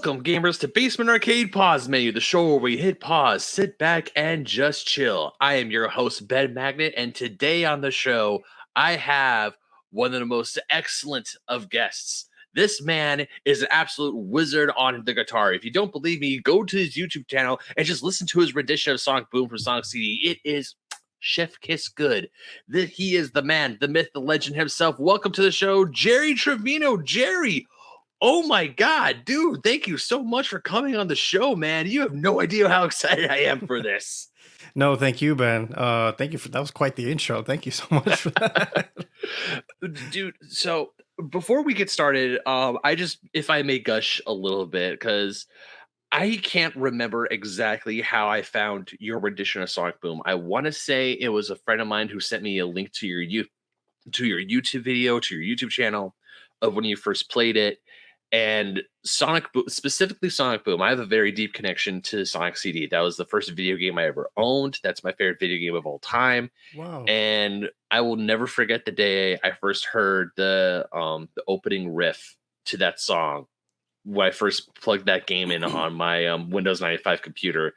Welcome, gamers, to Basement Arcade Pause Menu, the show where we hit pause, sit back, and just chill. I am your host, Ben Magnet, and today on the show, I have one of the most excellent of guests. This man is an absolute wizard on the guitar. If you don't believe me, go to his YouTube channel and just listen to his rendition of Sonic Boom from Sonic CD. It is chef kiss good. He is the man, the myth, the legend himself. Welcome to the show, Gerry Trevino. Gerry, oh my God, dude, thank you so much for coming on the show, man. You have no idea how excited I am for this. No, thank you, Ben. Thank you that was quite the intro. Thank you so much for that. Dude, so before we get started, if I may gush a little bit, because I can't remember exactly how I found your rendition of Sonic Boom. I want to say it was a friend of mine who sent me a link to your YouTube video, to your YouTube channel of when you first played it. And Sonic Boom, specifically Sonic Boom, I have a very deep connection to Sonic CD. That was the first video game I ever owned. That's my favorite video game of all time. Wow. And I will never forget the day I first heard the opening riff to that song when I first plugged that game in on my Windows 95 computer.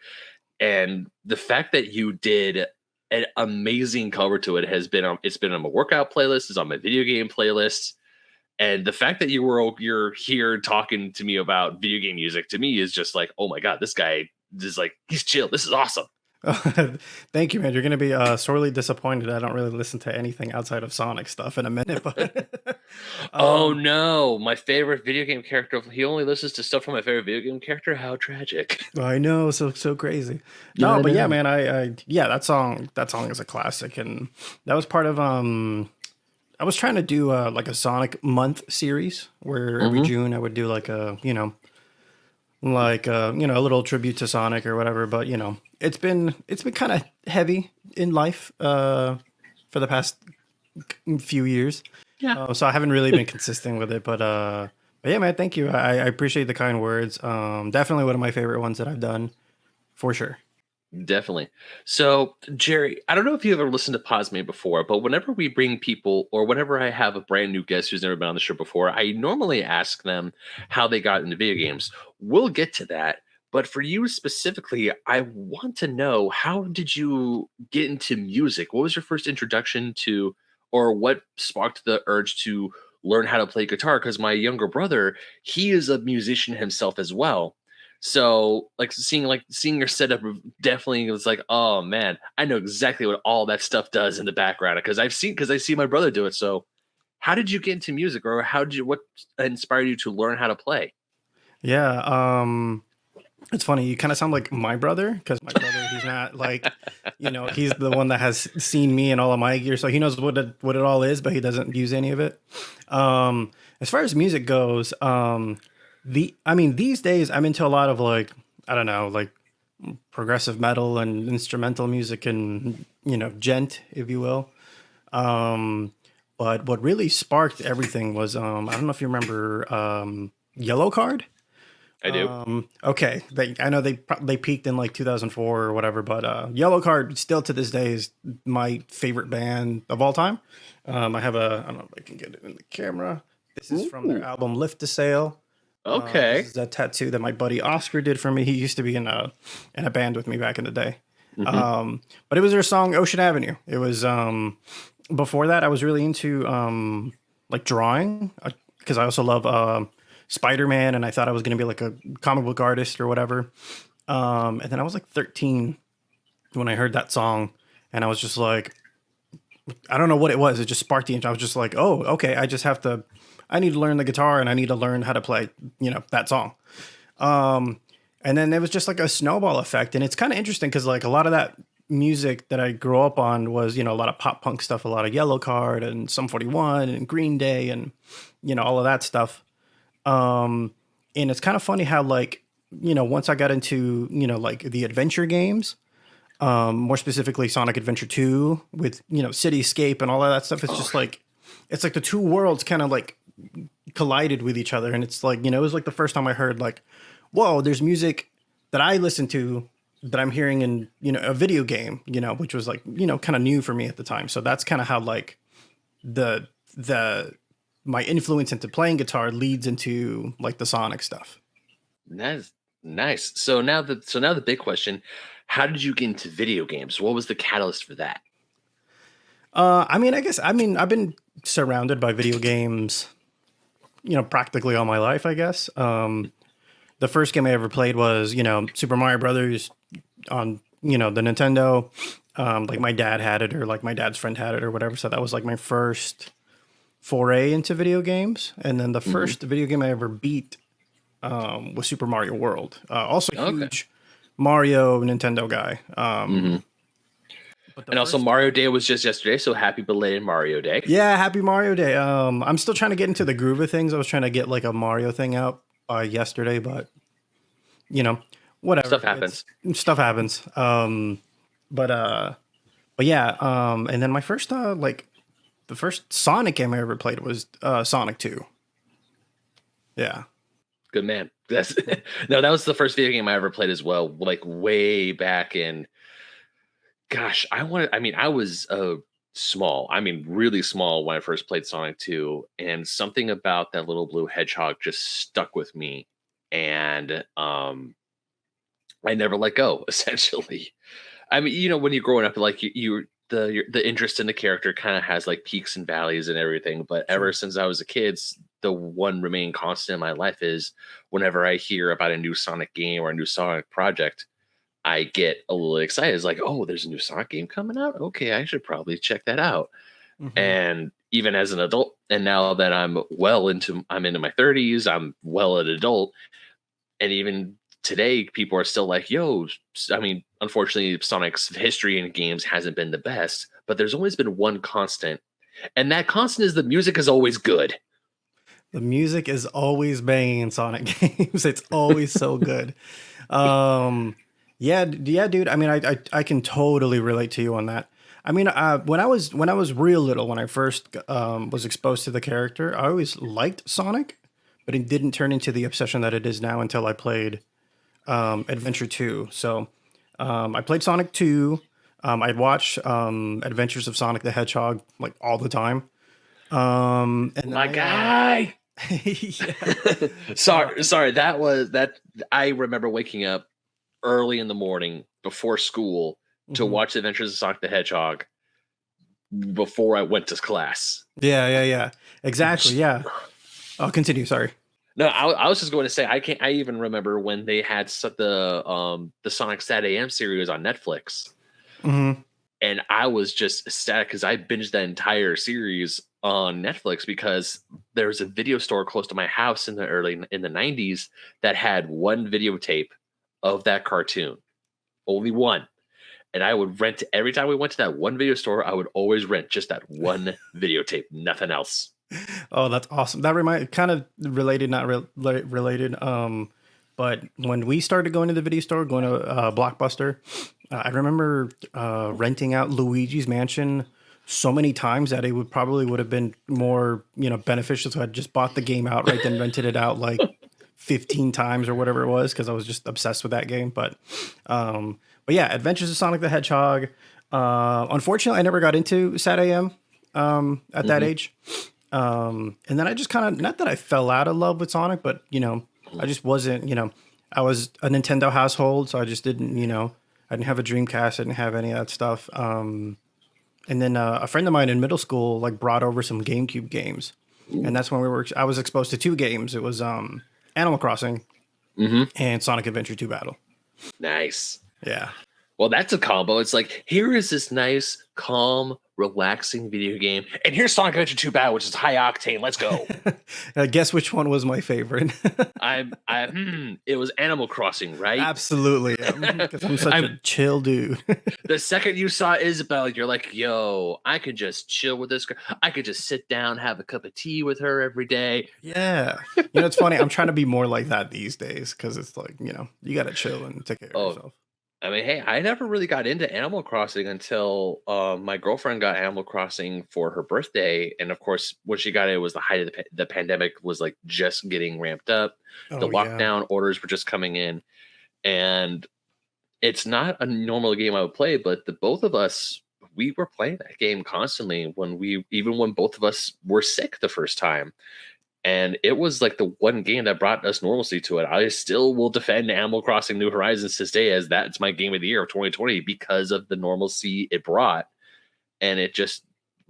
And the fact that you did an amazing cover to it has been it's been on my workout playlist, it's on my video game playlist. And the fact that you're here talking to me about video game music, to me, is just like, oh my God, this guy is like, he's chill. This is awesome. Thank you, man. You're going to be sorely disappointed. I don't really listen to anything outside of Sonic stuff in a minute. But oh no, my favorite video game character. He only listens to stuff from my favorite video game character. How tragic. I know, so crazy. No, but yeah, man, that song is a classic, and that was part of I was trying to do like a Sonic month series where every June I would do like a little tribute to Sonic or whatever. But it's been kind of heavy in life for the past few years. Yeah. So I haven't really been consistent with it. But yeah, man, thank you. I appreciate the kind words. Definitely one of my favorite ones that I've done, for sure. Definitely. So, Gerry, I don't know if you ever listened to Pause Me before, but whenever we bring people, or whenever I have a brand new guest who's never been on the show before, I normally ask them how they got into video games. We'll get to that. But for you specifically, I want to know, how did you get into music? What was your first introduction to, or what sparked the urge to learn how to play guitar? Because my younger brother, he is a musician himself as well. So seeing your setup definitely was like, oh man, I know exactly what all that stuff does in the background, because I see my brother do it. So how did you get into music, or what inspired you to learn how to play? Yeah, it's funny. You kind of sound like my brother, because my brother, he's not like, he's the one that has seen me and all of my gear, so he knows what it all is, but he doesn't use any of it. As far as music goes, these days I'm into a lot of like progressive metal and instrumental music and, gent, if you will. But what really sparked everything was, I don't know if you remember, Yellow Card. I do. Okay. I know they peaked in like 2004 or whatever, but Yellow Card still to this day is my favorite band of all time. I don't know if I can get it in the camera. This is from their album Lift to Sail. Okay. This is a tattoo that my buddy Oscar did for me. He used to be in a band with me back in the day. But it was their song Ocean Avenue. It was before that I was really into like drawing, because I also love Spider-Man, and I thought I was going to be like a comic book artist or whatever. And then I was like 13 when I heard that song, and I was just like, I don't know what it was. It just sparked the interest. I was just like, oh, okay, I need to learn the guitar, and I need to learn how to play, that song. And then it was just like a snowball effect. And it's kind of interesting because like a lot of that music that I grew up on was, a lot of pop punk stuff, a lot of Yellow Card and Sum 41 and Green Day and, all of that stuff. And it's kind of funny how like, once I got into, like the adventure games, more specifically Sonic Adventure 2 with, Cityscape and all of that stuff. It's just like, it's like the two worlds kind of like collided with each other. And it's like, it was like the first time I heard like, whoa, there's music that I listen to that I'm hearing in, a video game, which was like, kind of new for me at the time. So that's kind of how like my influence into playing guitar leads into like the Sonic stuff. That's nice. So now the big question: how did you get into video games? What was the catalyst for that? I've been surrounded by video games, practically all my life, I guess. The first game I ever played was, Super Mario Brothers on, the Nintendo. Like my dad had it, or like my dad's friend had it, or whatever. So that was like my first foray into video games. And then the Hmm. first video game I ever beat was Super Mario World. Also, Okay. huge Mario Nintendo guy. Hmm. But the And also, first, Mario Day was just yesterday, so happy belated Mario Day. yeah, Happy Mario Day. I'm still trying to get into the groove of things. I was trying to get like a Mario thing out yesterday, but you know, Stuff whatever. It's happens. stuff happens. But but yeah. And then my first the first Sonic game I ever played was Sonic 2. Yeah. Good man. That's no, that was the first video game I ever played as well. Like way back in. Gosh, I was small. I mean, really small when I first played Sonic 2, and something about that little blue hedgehog just stuck with me, and I never let go. Essentially, I mean, when you're growing up, like the interest in the character kind of has like peaks and valleys and everything. But ever Sure. since I was a kid, the one remaining constant in my life is whenever I hear about a new Sonic game or a new Sonic project, I get a little excited. It's like, oh, there's a new Sonic game coming out. Okay, I should probably check that out. Hmm. And even as an adult, and now that I'm into my 30s, I'm well an adult, and even today, people are still like, yo, I mean, unfortunately, Sonic's history in games hasn't been the best, but there's always been one constant, and that constant is the music is always good. The music is always banging in Sonic games. It's always so good. Um, yeah, dude. I mean, I can totally relate to you on that. I mean, when I was real little, when I first was exposed to the character, I always liked Sonic, but it didn't turn into the obsession that it is now until I played Adventure 2. So I played Sonic 2. I'd watch Adventures of Sonic the Hedgehog like all the time. And then My guy. yeah. Uh, Sorry. That was that. I remember waking up early in the morning before school to mhm. watch the Adventures of Sonic the Hedgehog before I went to class. Yeah. Exactly. Yeah. I'll continue. Sorry. No, I was just going to say I can't. I even remember when they had the Sonic Sat AM series on Netflix, Hmm. and I was just ecstatic because I binged that entire series on Netflix because there was a video store close to my house in the 90s that had one videotape of that cartoon, only one, and I would rent every time we went to that one video store. I would always rent just that one videotape, nothing else. Oh, that's awesome. That remind kind of related, not related. But when we started going to the video store, going to Blockbuster, I remember renting out Luigi's Mansion so many times that it would have been more beneficial to have just bought the game outright than rented it out like 15 times or whatever it was because I was just obsessed with that game. But yeah, Adventures of Sonic the Hedgehog. Unfortunately, I never got into Sat AM at that Hmm. age. And then I just kind of, not that I fell out of love with Sonic, but I just wasn't, I was a Nintendo household, so I just didn't, I didn't have a Dreamcast, I didn't have any of that stuff. And then a friend of mine in middle school like brought over some GameCube games, and that's when I was exposed to two games. It was Animal Crossing Hmm. and Sonic Adventure 2 Battle. Nice. Yeah. Well, that's a combo. It's like here is this nice, calm, relaxing video game, and here's Sonic Adventure 2 Battle, which is high octane. Let's go. Guess which one was my favorite? It was Animal Crossing, right? Absolutely, because I'm such a I'm chill dude. the second you saw Isabel, you're like, yo, I could just chill with this girl. I could just sit down, have a cup of tea with her every day. Yeah. It's funny. I'm trying to be more like that these days because it's like, you got to chill and take care of Oh, yourself. I mean, hey, I never really got into Animal Crossing until my girlfriend got Animal Crossing for her birthday, and of course, when she got it, it was the height of the pandemic was like just getting ramped up. The Oh, yeah. lockdown orders were just coming in, and it's not a normal game I would play, but the both of us we were playing that game constantly when both of us were sick the first time. And it was like the one game that brought us normalcy to it. I still will defend Animal Crossing New Horizons to this day as that's my game of the year of 2020 because of the normalcy it brought. And it just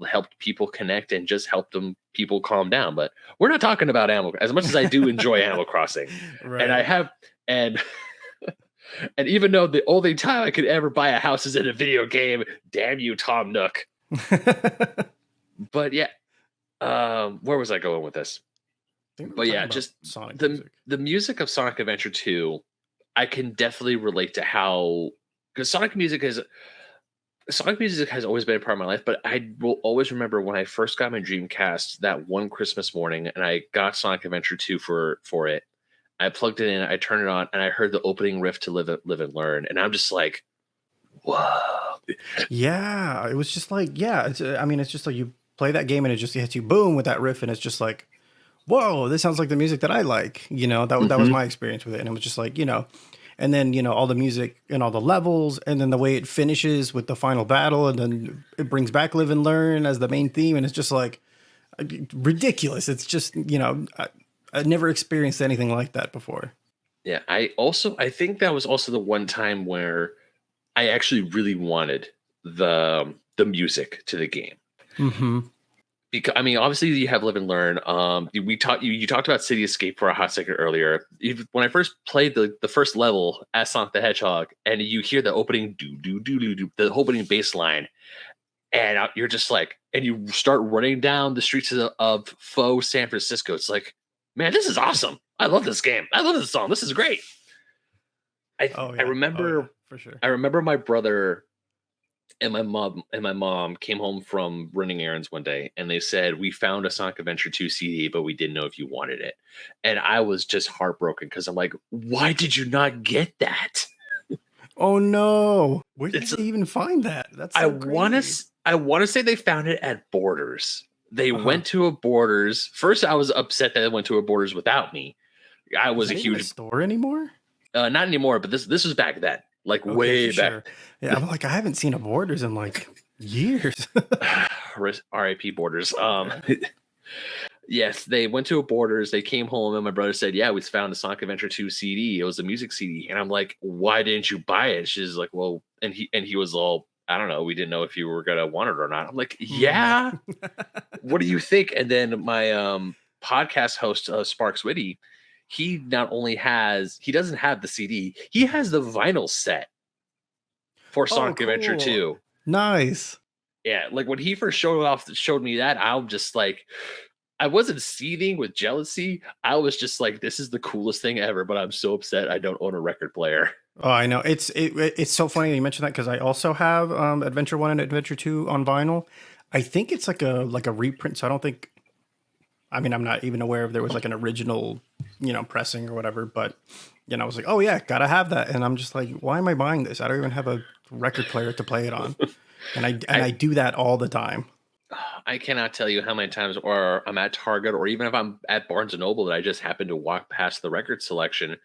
helped people connect and just helped people calm down. But we're not talking about Animal as much as I do enjoy Animal Crossing. And I Right. have and and even though the only time I could ever buy a house is in a video game, damn you, Tom Nook. But yeah, where was I going with this? think we were But talking yeah, about just Sonic the music. the music of Sonic Adventure 2, I can definitely relate to how because Sonic music has always been a part of my life, but I will always remember when I first got my Dreamcast that one Christmas morning and I got Sonic Adventure 2 for it. I plugged it in, I turned it on, and I heard the opening riff to Live and Learn, and I'm just like, whoa. Yeah, it was just like, yeah, I mean, it's just like you play that game and it just hits you boom with that riff, and it's just like, whoa, this sounds like the music that I like. That was Mhm. my experience with it, and it was just like, and then all the music and all the levels, and then the way it finishes with the final battle, and then it brings back Live and Learn as the main theme, and it's just like ridiculous. It's just I never experienced anything like that before. Yeah, I think that was also the one time where I actually really wanted the music to the game. Mm-hmm. Because I mean, obviously you have Live and Learn. You talked about City Escape for a hot second earlier. When I first played the first level as Sonic the Hedgehog, and you hear the opening do do do do do the opening bass line, and you're just like, and you start running down the streets of faux San Francisco. It's like, man, this is awesome. I love this game. I love this song. This is great. Oh I yeah, oh yeah, remember for sure. I remember my brother and my mom came home from running errands one day and they said we found a Sonic Adventure 2 CD but we didn't know if you wanted it. And I was just heartbroken cuz I'm like, why did you not get that? Oh no, where did It's they even find that? That's so crazy. I want to say they found it at Borders. They Uh huh. went to a Borders. First I was upset that they went to a Borders without me. I Is was a that even a huge store anymore? not anymore, but this was back then. Like Okay, way for back. sure. Yeah, I'm like, I haven't seen a Borders in like years. RIP Borders. Yeah. Yes, they went to a Borders. They came home, and my brother said, "Yeah, we found the Sonic Adventure 2 CD. It was a music CD." And I'm like, "Why didn't you buy it?" She's like, "Well," and he was all, "I don't know. We didn't know if you were gonna want it or not." I'm like, Hmm. "Yeah. What do you think?" And then my podcast host, Sparks Whitty, he doesn't have the CD. He has the vinyl set for Oh, Sonic Adventure cool. 2. Nice. Yeah, like when he first showed me that, I'm just like, I wasn't seething with jealousy. I was just like, this is the coolest thing ever, but I'm so upset I don't own a record player. Oh, I know. It's so funny that you mentioned that because I also have Adventure One and Adventure Two on vinyl. I think it's like a reprint, so I don't think. I mean, I'm not even aware if there was like an original, pressing or whatever. But I was like, oh yeah, gotta have that. And I'm just like, why am I buying this? I don't even have a record player to play it on. And I I do that all the time. I cannot tell you how many times or I'm at Target or even if I'm at Barnes and Noble that I just happen to walk past the record selection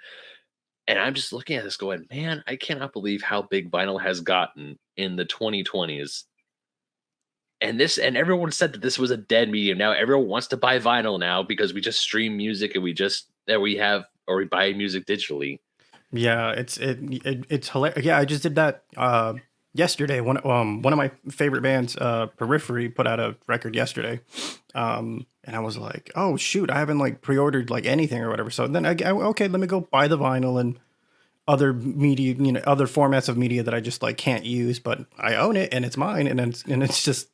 and I'm just looking at this going, man, I cannot believe how big vinyl has gotten in the 2020s. And everyone said that this was a dead medium. Now everyone wants to buy vinyl now because we just stream music and we buy music digitally. Yeah, it's hilarious. Yeah, I just did that yesterday. One of my favorite bands, Periphery, put out a record yesterday, and I was like, oh shoot, I haven't like pre-ordered like anything or whatever. So then okay, let me go buy the vinyl and other media, other formats of media that I just like can't use, but I own it and it's mine, and it's just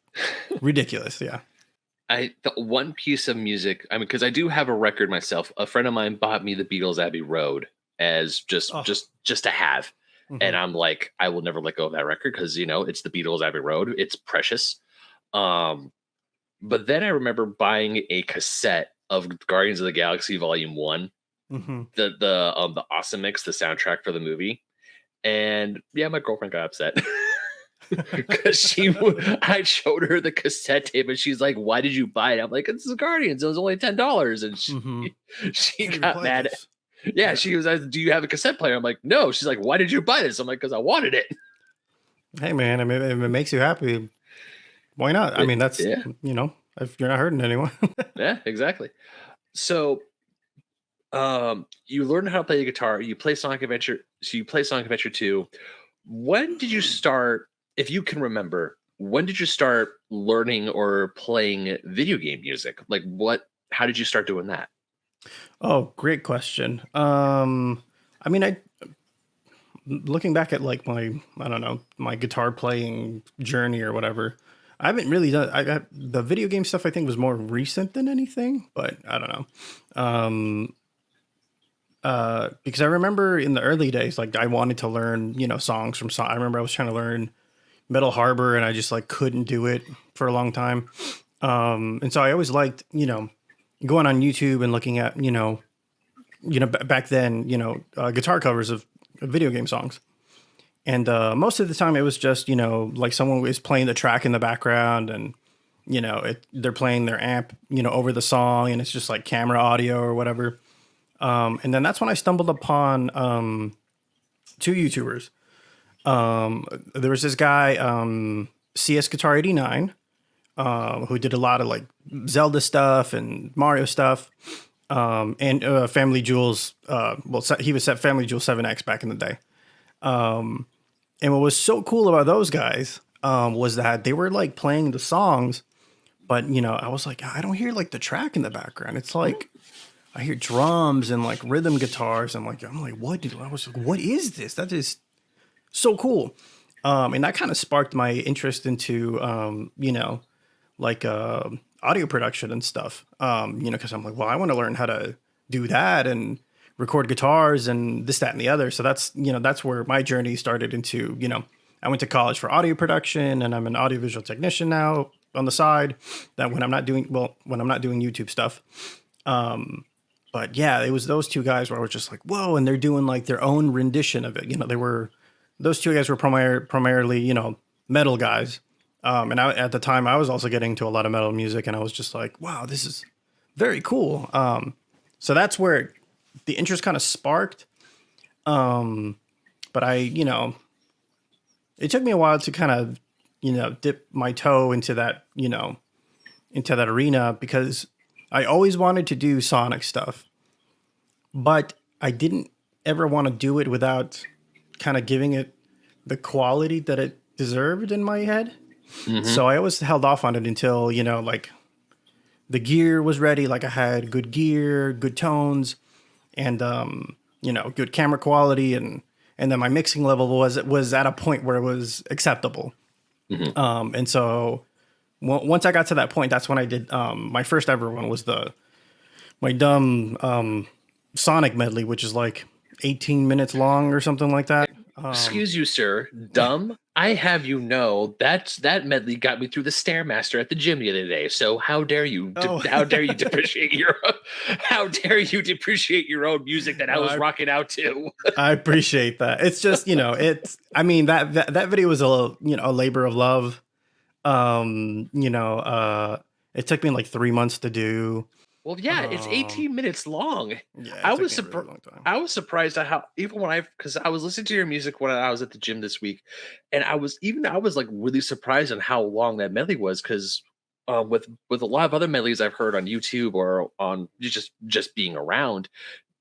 ridiculous. Yeah. The one piece of music, I mean, because I do have a record myself. A friend of mine bought me the Beatles Abbey Road as just Oh. just to have, and Hmm. I'm like, I will never let go of that record because it's the Beatles Abbey Road. It's precious. Um, but then I remember buying a cassette of Guardians of the Galaxy Volume One, Hmm. the Awesome Mix, the soundtrack for the movie, and yeah, my girlfriend got upset. Because I showed her the cassette tape and she's like, "Why did you buy it?" I'm like, "It's the Guardians. It was only $10." And she, Hmm. she Can't even got play mad. this. Yeah, Yeah. she was like, "Do you have a cassette player?" I'm like, "No." She's like, "Why did you buy this?" I'm like, "Because I wanted it." Hey man, I mean, if it makes you happy, why not? I mean, that's Yeah, if you're not hurting anyone. yeah, exactly. So you learn how to play the guitar, you play Sonic Adventure, so you play Sonic Adventure 2. When did you start, if you can remember, when did you start learning or playing video game music? Like how did you start doing that? Oh, great question. I mean, I looking back at like my, I don't know, my guitar playing journey or whatever. I haven't really done. The video game stuff. I think was more recent than anything, but I don't know. Um, because I remember in the early days, like I wanted to learn, songs from I remember I was trying to learn Metal Harbor, and I just like couldn't do it for a long time. And so I always liked, going on YouTube and looking at, back then, guitar covers of video game songs. And most of the time, it was just, like someone was playing the track in the background, and they're playing their amp, over the song, and it's just like camera audio or whatever. And then that's when I stumbled upon two YouTubers. There was this guy, CS Guitar 89, who did a lot of like Zelda stuff and Mario stuff, and Family Jewels. He was at Family Jewel 7X back in the day. And what was so cool about those guys was that they were like playing the songs, but I was like, I don't hear like the track in the background. It's like I hear drums and like rhythm guitars. I'm like, what? I was like, what is this? That is so cool. And that kind of sparked my interest into, like audio production and stuff. Because I'm like, well, I want to learn how to do that and record guitars and this, that, and the other. So that's where my journey started into, I went to college for audio production, and I'm an audiovisual technician now on the side. That when I'm not doing YouTube stuff. But yeah, it was those two guys where I was just like, whoa, and they're doing like their own rendition of it. Those two guys were primarily, metal guys. And at the time I was also getting to a lot of metal music, and I was just like, wow, this is very cool. So that's where the interest kind of sparked. But it took me a while to kind of, dip my toe into that, into that arena, because I always wanted to do Sonic stuff, but I didn't ever want to do it without kind of giving it the quality that it deserved in my head. Mm-hmm. So I always held off on it until, like the gear was ready. Like I had good gear, good tones, and, good camera quality. And then my mixing level was at a point where it was acceptable. Mm-hmm. And so once I got to that point, that's when I did, my first ever one was my dumb, Sonic medley, which is like 18 minutes long or something like that. Excuse you, sir. Dumb. I have that medley got me through the Stairmaster at the gym the other day. So how dare you? How dare you depreciate your own music that I was rocking out to? I appreciate that. It's just I mean that video was a labor of love. It took me like 3 months to do. Well, yeah, it's 18 minutes long. Yeah, I was surprised at how, even because I was listening to your music when I was at the gym this week, and I was like really surprised on how long that medley was, because with a lot of other medleys I've heard on YouTube or on just being around,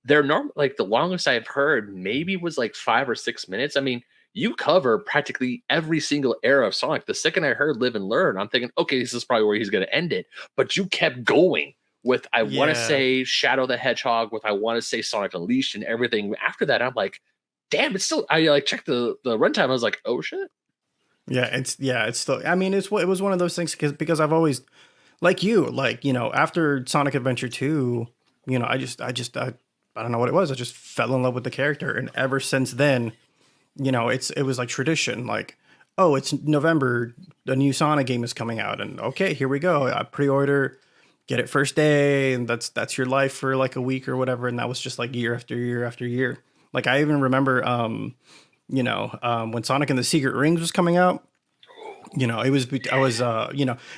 they're normal. Like the longest I've heard maybe was like 5 or 6 minutes. I mean, you cover practically every single era of Sonic. The second I heard Live and Learn, I'm thinking, okay, this is probably where he's going to end it. But you kept going with, I want to say Shadow the Hedgehog, with I want to say Sonic Unleashed, and everything after that. I'm like, damn, it's still, I like checked the runtime. I was like, oh shit. Yeah, it's still, I mean, it was one of those things because I've always, like after Sonic Adventure 2, I don't know what it was. I just fell in love with the character. And ever since then, it was like tradition, like, oh, it's November, the new Sonic game is coming out, and okay, here we go. I pre-order, get it first day, and that's your life for like a week or whatever. And that was just like year after year after year. Like I even remember, when Sonic and the Secret Rings was coming out, and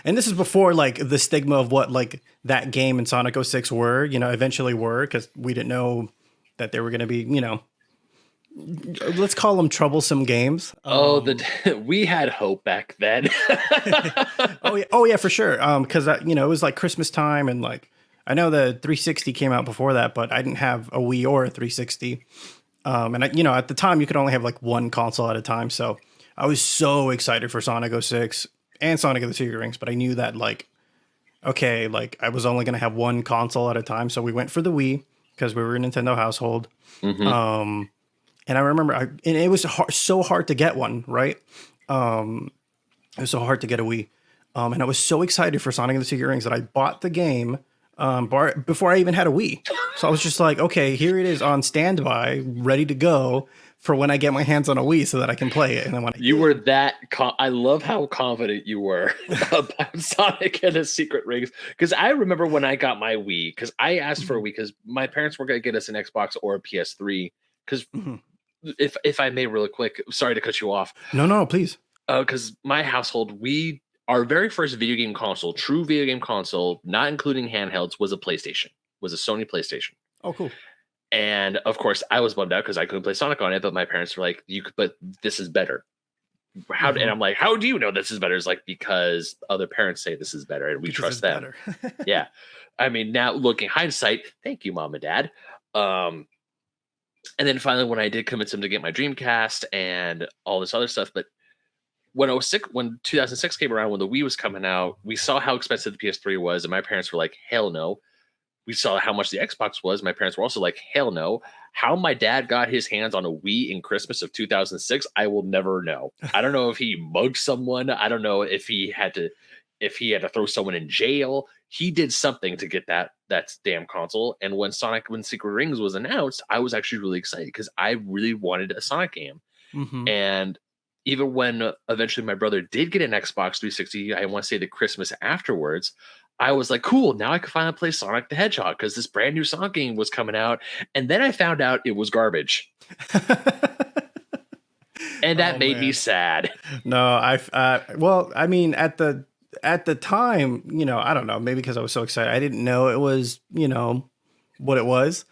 this is before like the stigma of what like that game and Sonic 06 were, eventually were, because we didn't know that they were going to be, let's call them troublesome games. We had hope back then. Oh yeah, for sure. Because it was like Christmas time, and like I know the 360 came out before that, but I didn't have a Wii or a 360. And at the time you could only have like one console at a time. So I was so excited for Sonic 06 and Sonic and the Secret Rings, but I knew that like, okay, like I was only going to have one console at a time. So we went for the Wii because we were a Nintendo household. And I remember, and it was so hard to get one, right? It was so hard to get a Wii. And I was so excited for Sonic and the Secret Rings that I bought the game before I even had a Wii. So I was just like, okay, here it is on standby, ready to go for when I get my hands on a Wii so that I can play it. And then when you were that, I love how confident you were about Sonic and the Secret Rings. Because I remember when I got my Wii, because I asked for a Wii because my parents were going to get us an Xbox or a PS3. Because if I may, really quick, sorry to cut you off. No, please. Because my household, our very first video game console, true video game console, not including handhelds, was a PlayStation, was a Sony PlayStation. Oh, cool. And of course, I was bummed out because I couldn't play Sonic on it. But my parents were like, "You could, but this is better." And I'm like, "How do you know this is better?" It's like because other parents say this is better, and we trust them. Yeah, I mean, now looking hindsight, thank you, mom and dad. And then finally, when I did convince them to get my Dreamcast and all this other stuff, but when 2006 came around, when the Wii was coming out, we saw how expensive the PS3 was, and my parents were like, "Hell no." We saw how much the Xbox was. My parents were also like, "Hell no." How my dad got his hands on a Wii in Christmas of 2006, I will never know. I don't know if he mugged someone. I don't know if he had to throw someone in jail. He did something to get that damn console. And when Secret Rings was announced, I was actually really excited because I really wanted a Sonic game. And even when eventually my brother did get an Xbox 360, I want to say the Christmas afterwards, I was like, cool, now I can finally play Sonic the Hedgehog because this brand new Sonic game was coming out. And then I found out it was garbage. And that made me sad. No, well, I mean, at the time, I don't know, maybe because I was so excited, I didn't know it was, what it was.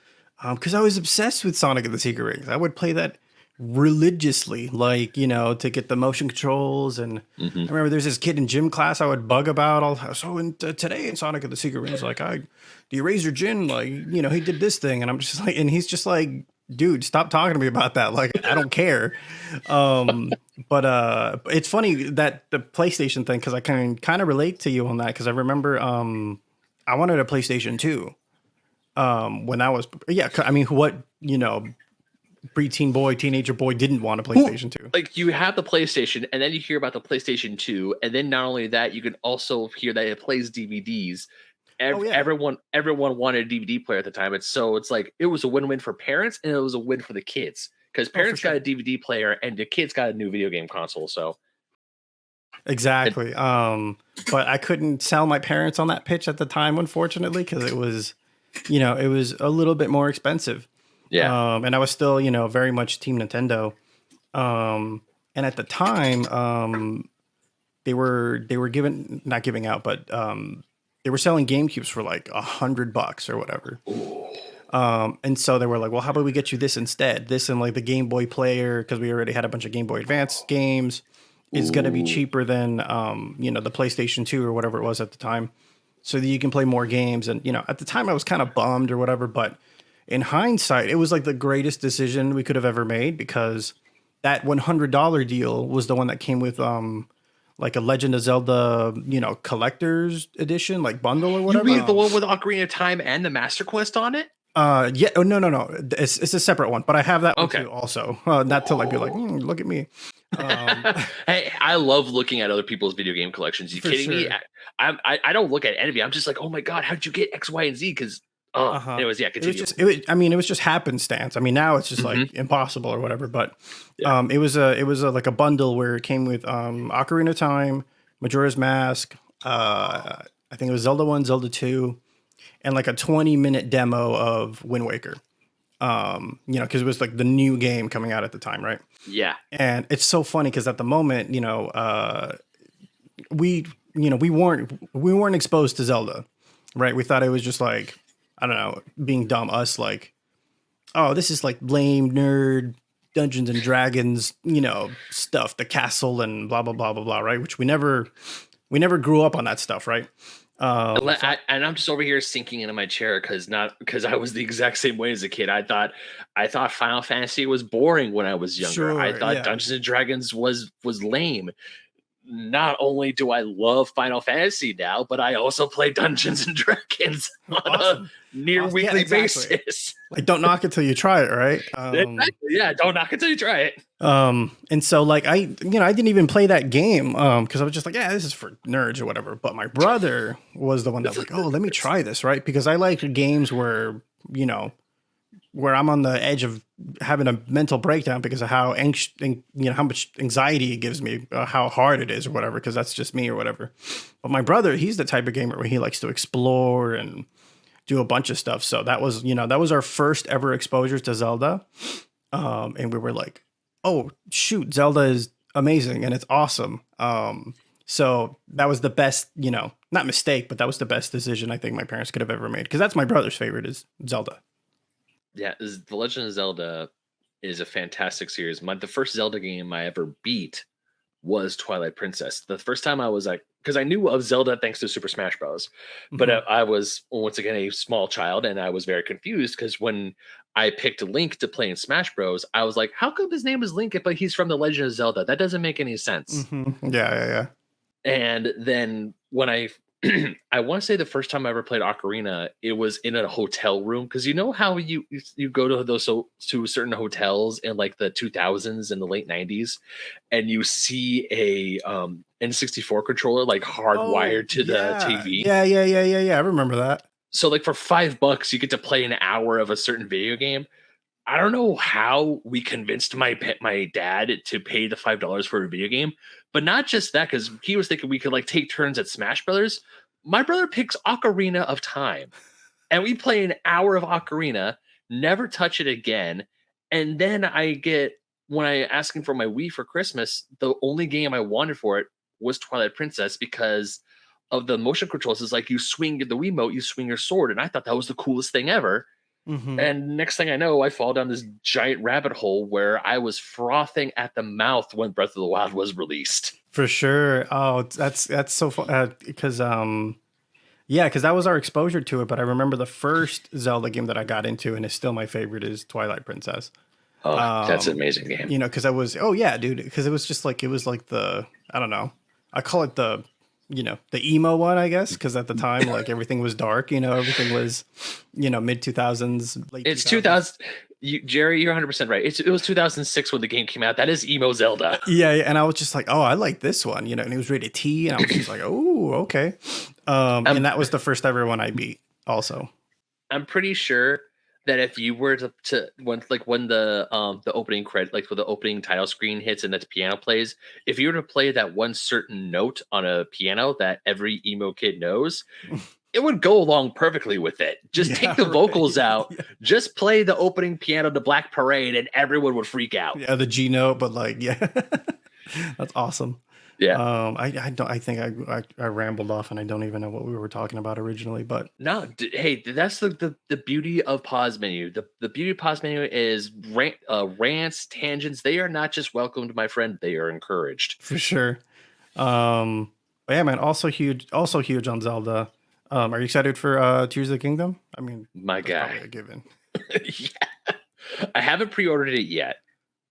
Because I was obsessed with Sonic and the Secret Rings. I would play that religiously, like, to get the motion controls. And I remember there's this kid in gym class I would bug about today in Sonic and the Secret Rings, like, do you raise your gin? Like, he did this thing. And I'm just like, and he's just like, dude, stop talking to me about that. Like, I don't care. But it's funny that the PlayStation thing, because I can kind of relate to you on that. Because I remember I wanted a PlayStation 2 when I was, I mean, what, preteen boy, teenager boy didn't want a PlayStation 2. Like, you have the PlayStation, and then you hear about the PlayStation 2, and then not only that, you can also hear that it plays DVDs. Everyone wanted a DVD player at the time. It's like it was a win-win for parents, and it was a win for the kids because parents got a DVD player, and the kids got a new video game console. So exactly. But I couldn't sell my parents on that pitch at the time, unfortunately, because it was, it was a little bit more expensive. Yeah. And I was still, very much Team Nintendo. And at the time, they were not giving out, but they were selling GameCubes for like $100 or whatever. And so they were like, well, how about we get you this instead? This and like the Game Boy player, because we already had a bunch of Game Boy Advance games. It's going to be cheaper than, the PlayStation 2 or whatever it was at the time. So that you can play more games. And, at the time I was kind of bummed or whatever, but in hindsight, it was like the greatest decision we could have ever made because that $100 deal was the one that came with like a Legend of Zelda, collector's edition, like bundle or whatever. You mean the one with Ocarina of Time and the Master Quest on it? Yeah. Oh, no. It's a separate one, but I have that one too also. Not to like be like, look at me. Hey, I love looking at other people's video game collections. You kidding me? I don't look at envy. I'm just like, oh my God, how'd you get X, Y, and Z? Because anyways, yeah, continue. It was just happenstance. I mean, now it's just like impossible or whatever, but it was like a bundle where it came with Ocarina of Time, Majora's Mask, I think it was Zelda 1, Zelda 2, and like a 20-minute demo of Wind Waker. Because it was like the new game coming out at the time, right? Yeah. And it's so funny because at the moment, we weren't exposed to Zelda, right? We thought it was just like, I don't know, being dumb, us like, oh, this is like lame nerd Dungeons and Dragons, stuff, the castle and blah, blah, blah, blah, blah, right? Which we never grew up on that stuff, right? So And I'm just over here sinking into my chair because I was the exact same way as a kid. I thought Final Fantasy was boring when I was younger. I sure, thought yeah, Dungeons and Dragons was lame. Not only do I love Final Fantasy now, but I also play Dungeons and Dragons on a awesome, near awesome. Yeah, weekly exactly. basis. Like, don't knock it till you try it, right? Exactly. Yeah, don't knock it till you try it. And so like I didn't even play that game because I was just like, yeah, this is for nerds or whatever. But my brother was the one that was like, oh, let me try this, right? Because I like games where you know where I'm on the edge of having a mental breakdown because of how anxious, how much anxiety it gives me, how hard it is or whatever. Because that's just me or whatever. But my brother, he's the type of gamer where he likes to explore and do a bunch of stuff. So that was that was our first ever exposure to Zelda. And we were like, "Oh shoot, Zelda is amazing and it's awesome." So that was the best, not mistake, but that was the best decision I think my parents could have ever made because that's my brother's favorite is Zelda. Yeah, The Legend of Zelda is a fantastic series. The first Zelda game I ever beat was Twilight Princess. The first time I was like, because I knew of Zelda thanks to Super Smash Bros. But Hmm. I was once again a small child, and I was very confused because when I picked Link to play in Smash Bros, I was like, how come his name is Link, but he's from The Legend of Zelda? That doesn't make any sense. Hmm. Yeah, yeah, yeah. And then when I want to say the first time I ever played Ocarina, it was in a hotel room because you know how you go to those to certain hotels in like the 2000s and the late 90s, and you see a N64 controller like Oh hardwired to the yeah, TV. yeah, yeah, yeah, yeah, yeah. I remember that. So like for $5, you get to play an hour of a certain video game. I don't know how we convinced my dad to pay the $5 for a video game, but not just that, because he was thinking we could like take turns at Smash Brothers. My brother picks Ocarina of Time, and we play an hour of Ocarina, never touch it again, and then I get when I asking for my Wii for Christmas, the only game I wanted for it was Twilight Princess because of the motion controls. Is like you swing the Wiimote, you swing your sword, and I thought that was the coolest thing ever. Hmm. And next thing I know, I fall down this giant rabbit hole where I was frothing at the mouth when Breath of the Wild was released. For sure. Oh, that's so fun because yeah, because that was our exposure to it. But I remember the first Zelda game that I got into, and it's still my favorite, is Twilight Princess. Oh, that's an Um, amazing game. because I was, oh yeah, dude, because it was just like it was like the I don't know, I call it the emo one, I guess, because at the time like everything was dark, everything was mid 2000s, late It's 2000s. 2000. Jerry, you're 100% right. It was 2006 when the game came out. That is emo Zelda. Yeah, yeah, and I was just like, oh, I like this one, and it was rated T, and I was just like, oh, okay. I'm And that was the first ever one I beat, also. I'm pretty sure that if you were to when the opening credit like when the opening title screen hits and that the piano plays, if you were to play that one certain note on a piano that every emo kid knows, it would go along perfectly with it. Just take Yeah, the right. vocals out, Yeah, just play the opening piano to Black Parade, and everyone would freak out. yeah, the G note, but like, yeah, that's awesome. Yeah. I don't. I think I rambled off, and I don't even know what we were talking about originally. But No, hey, that's the beauty of pause menu. The beauty of pause menu is rants, tangents. They are not just welcomed, my friend. They are encouraged. for sure. But yeah, man. Also huge on Zelda. Are you excited for Tears of the Kingdom? I mean, My that's guy. probably a given. Yeah. I haven't pre-ordered it yet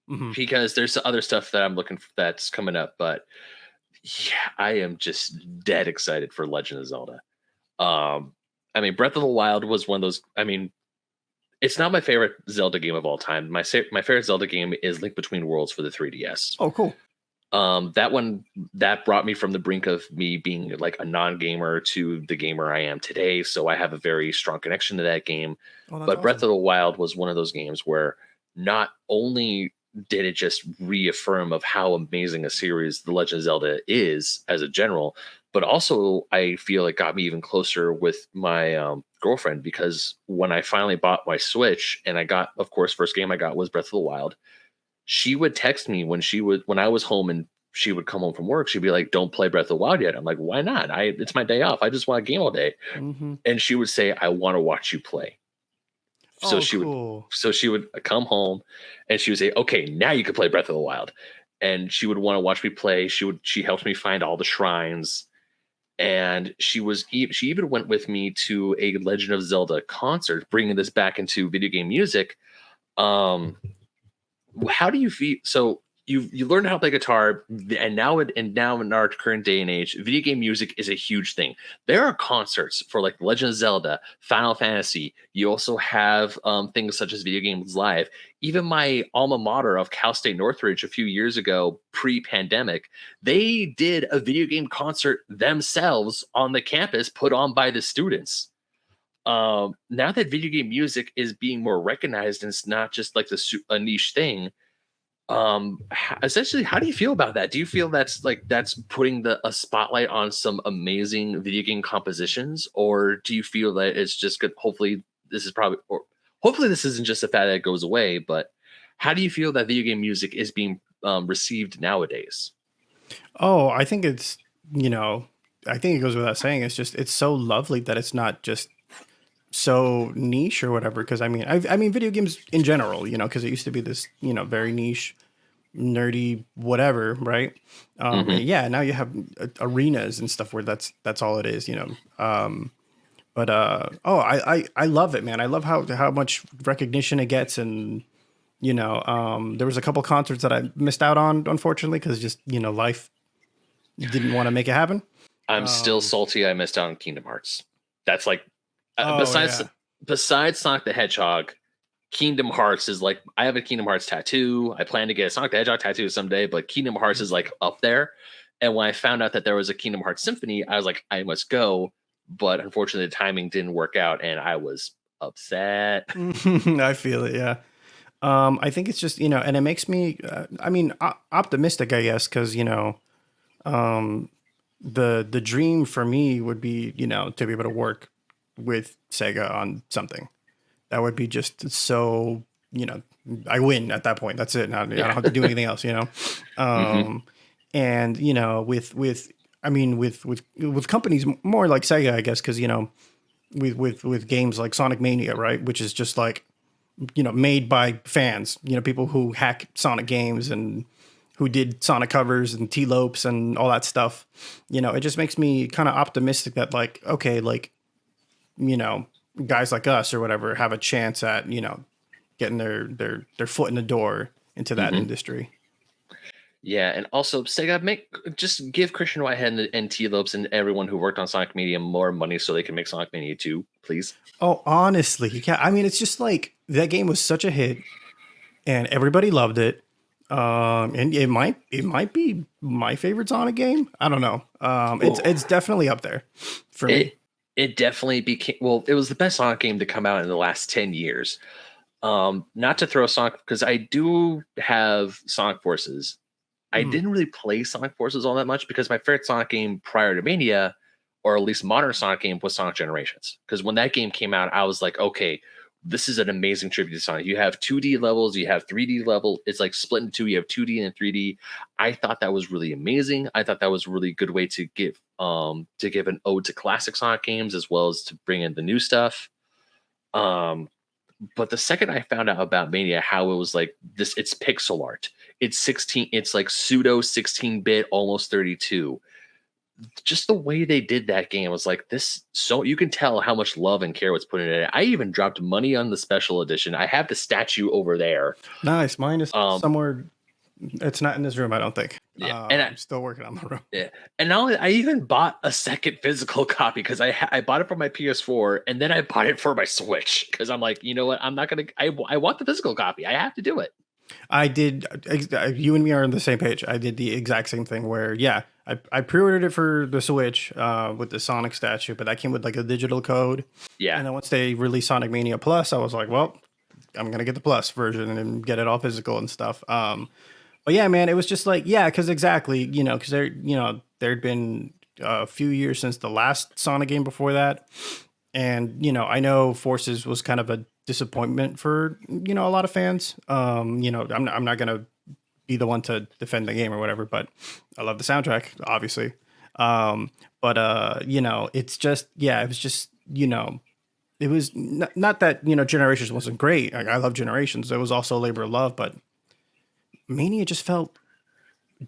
Hmm. because there's other stuff that I'm looking for that's coming up. But yeah, I am just dead excited for Legend of Zelda. Um, I mean, Breath of the Wild was one of those. I mean, it's not my favorite Zelda game of all time. My favorite Zelda game is Link Between Worlds for the 3DS. Oh, cool. That one that brought me from the brink of me being like a non-gamer to the gamer I am today. So I have a very strong connection to that game. Oh, that's But Breath awesome. of the Wild was one of those games where not only did it just reaffirm of how amazing a series The Legend of Zelda is as a general, but also I feel it got me even closer with my girlfriend because when I finally bought my Switch and I got, of course, first game I got was Breath of the Wild. She would text me when I was home and she would come home from work. She'd be like, "Don't play Breath of the Wild yet." I'm like, "Why not? It's my day off. I just want to game all day." Hmm. And she would say, "I want to watch you play." So Oh, she would cool. so she would come home and she would say, "Okay, now you can play Breath of the Wild." And she would want to watch me play. She helped me find all the shrines. and she even went with me to a Legend of Zelda concert, bringing this back into video game music. Um, how do you feel? So you learned how to play guitar, and now in our current day and age, video game music is a huge thing. There are concerts for like Legend of Zelda, Final Fantasy. You also have things such as Video Games Live. Even my alma mater of Cal State Northridge a few years ago, pre-pandemic, they did a video game concert themselves on the campus, put on by the students. Now that video game music is being more recognized and it's not just like a niche thing, essentially, how do you feel about that? Do you feel that's putting a spotlight on some amazing video game compositions, or do you feel that it's just good? Hopefully this isn't just a fad that goes away, but how do you feel that video game music is being received nowadays? Oh, I think it's, you know, I think it goes without saying. It's just, it's so lovely that it's not just so niche or whatever. Cause I mean, video games in general, you know, cause it used to be this, you know, very niche, nerdy, whatever. Right. Hmm. And yeah. Now you have arenas and stuff where that's all it is, you know. Oh, I love it, man. I love how much recognition it gets. And, you know, there was a couple concerts that I missed out on, unfortunately, cause just, you know, life didn't want to make it happen. I'm still Um, salty I missed out on Kingdom Hearts. That's like oh besides yeah. Sonic the Hedgehog, Kingdom Hearts is like I have a Kingdom Hearts tattoo. I plan to get a Sonic the Hedgehog tattoo someday, but Kingdom Hearts is like up there. And when I found out that there was a Kingdom Hearts Symphony, I was like, I must go. But unfortunately, the timing didn't work out, and I was upset. I feel it. Yeah. I think it's just, you know, and it makes me, I mean, optimistic, I guess, because, you know, um, the dream for me would be, you know, to be able to work with Sega on something that would be just so, you know, I win at that point. That's it. Now I don't Yeah. have to do anything else, you know. Hmm. Um, and you know, I mean, with companies more like Sega, I guess, because you know, with games like Sonic Mania, right, which is just like, you know, made by fans, you know, people who hack Sonic games and who did Sonic covers and T-Lopes and all that stuff. You know, it just makes me kind of optimistic that like, okay, like, you know, guys like us or whatever have a chance at, you know, getting their foot in the door into that Hmm. industry. Yeah, and also Sega just give Christian Whitehead and T Lopes and everyone who worked on Sonic Mania more money so they can make Sonic Mania 2, please. Oh, honestly, yeah. I mean, it's just like that game was such a hit and everybody loved it. And it might be my favorite Sonic game. I don't know. It's definitely up there for me. It definitely became it was the best Sonic game to come out in the last 10 years. Not to throw Sonic because I do have Sonic Forces. I Mhm. didn't really play Sonic Forces all that much because my favorite Sonic game prior to Mania, or at least modern Sonic game, was Sonic Generations. Because when that game came out, I was like, okay, this is an amazing tribute to Sonic. You have 2D levels, you have 3D level. It's like split in two. You have 2D and 3D. I thought that was really amazing. I thought that was a really good way to give an ode to classic Sonic games as well as to bring in the new stuff. Um, but the second I found out about Mania, how it was like this, it's pixel art. It's 16, it's like pseudo 16-bit, almost 32. Just the way they did that game was like this. So you can tell how much love and care was put in it. I even dropped money on the special edition. I have the statue over there. Nice. Mine is Um, somewhere. It's not in this room, I don't think. yeah, and I'm still working on the room. yeah, and now I even bought a second physical copy because I bought it for my PS4 and then I bought it for my Switch because I'm like, you know what, I'm not gonna. I want the physical copy. I have to do it. I did. You and me are on the same page. I did the exact same thing where, yeah, I pre-ordered it for the Switch with the Sonic statue, but that came with like a digital code. Yeah. And then once they released Sonic Mania Plus, I was like, well, I'm gonna get the Plus version and get it all physical and stuff. But yeah, man, it was just like, yeah, because exactly, you know, because there'd been a few years since the last Sonic game before that, and you know, I know Forces was kind of a disappointment for, you know, a lot of fans. You know, I'm not gonna be the one to defend the game or whatever, but I love the soundtrack, obviously. You know, it's just, yeah, it was just, you know, it was not that, you know, Generations wasn't great. I love Generations. It was also a labor of love, but Mania just felt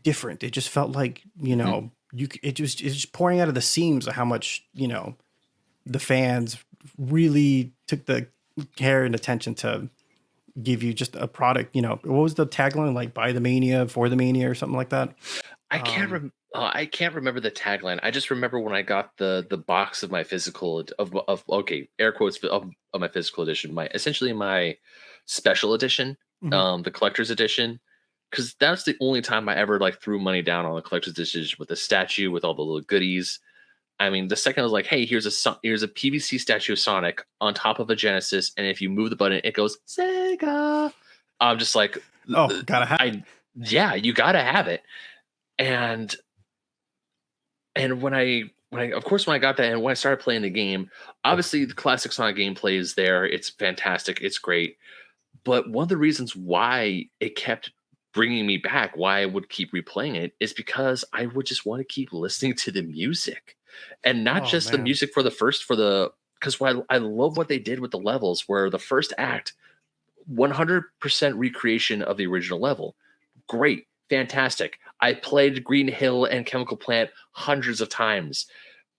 different. It just felt like, you Mhm. know, it's just pouring out of the seams of how much, the fans really took the care and attention to give you just a product. What was the tagline, like "Buy the Mania, for the Mania" or something like that? I can't remember the tagline. I just remember when I got the box of my physical of okay, air quotes of my physical edition, my essentially my special edition, Mhm. the collector's edition, because that's the only time I ever like threw money down on the collector's edition with the statue with all the little goodies. I mean, the second I was like, "Hey, here's a PVC statue of Sonic on top of a Genesis, and if you move the button, it goes Sega." I'm just like, Oh, gotta have it. I yeah, you gotta have it. And when I of course when I got that and when I started playing the game, obviously the classic Sonic gameplay is there. It's fantastic. It's great. But one of the reasons why it kept bringing me back, why I would keep replaying it, is because I would just want to keep listening to the music, and not Oh just the man. music for the because I love what they did with the levels, where the first act 100% recreation of the original level. Great, fantastic. I played Green Hill and Chemical Plant hundreds of times.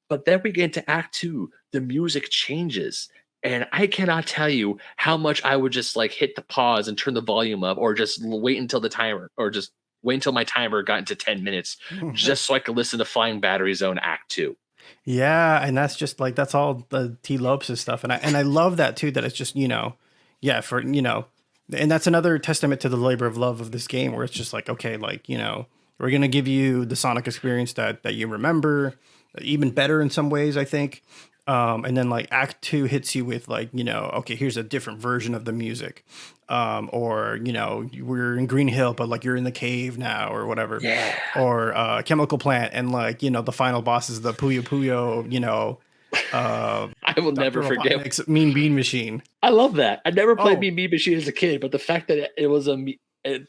But then we get into Act Two, the music changes. And I cannot tell you how much I would just like hit the pause and turn the volume up, or just wait until the timer, or just wait until my timer got into 10 minutes just so I could listen to Flying Battery Zone Act Two. Yeah, and that's just like that's all the T Lopes' stuff, and I love that too. That it's just yeah, for and that's another testament to the labor of love of this game, where it's just like, okay, like we're gonna give you the Sonic experience that you remember, even better in some ways, I think. And then like Act Two hits you with like okay, here's a different version of the music, or we're in Green Hill, but like you're in the cave now or whatever, Yeah. or Chemical Plant, and like the final boss is the Puyo Puyo, I will never Dr. forget. Robotnik's Mean Bean Machine. I love that. I never played Oh, Me Mean Machine as a kid, but the fact that it was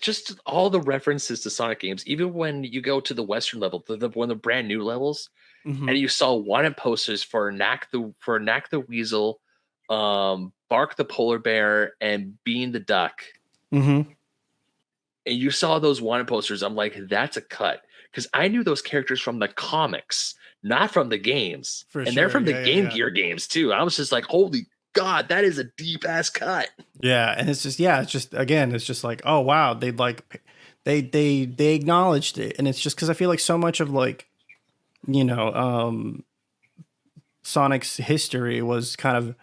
just all the references to Sonic games, even when you go to the Western level, one of the brand new levels, hmm and you saw wanted posters for Knack the Weasel, Bark the Polar Bear, and Bean the Duck, hmm and you saw those wanted posters. I'm like, that's a cut, because I knew those characters from the comics, not from the games, for and they're sure. from the Yeah, yeah, Game yeah. Gear games too. I was just like, holy God, that is a deep ass cut. Yeah, and it's just it's just again, it's just like, oh wow, they like they acknowledged it, and it's just because I feel like so much of like you know um Sonic's history was kind of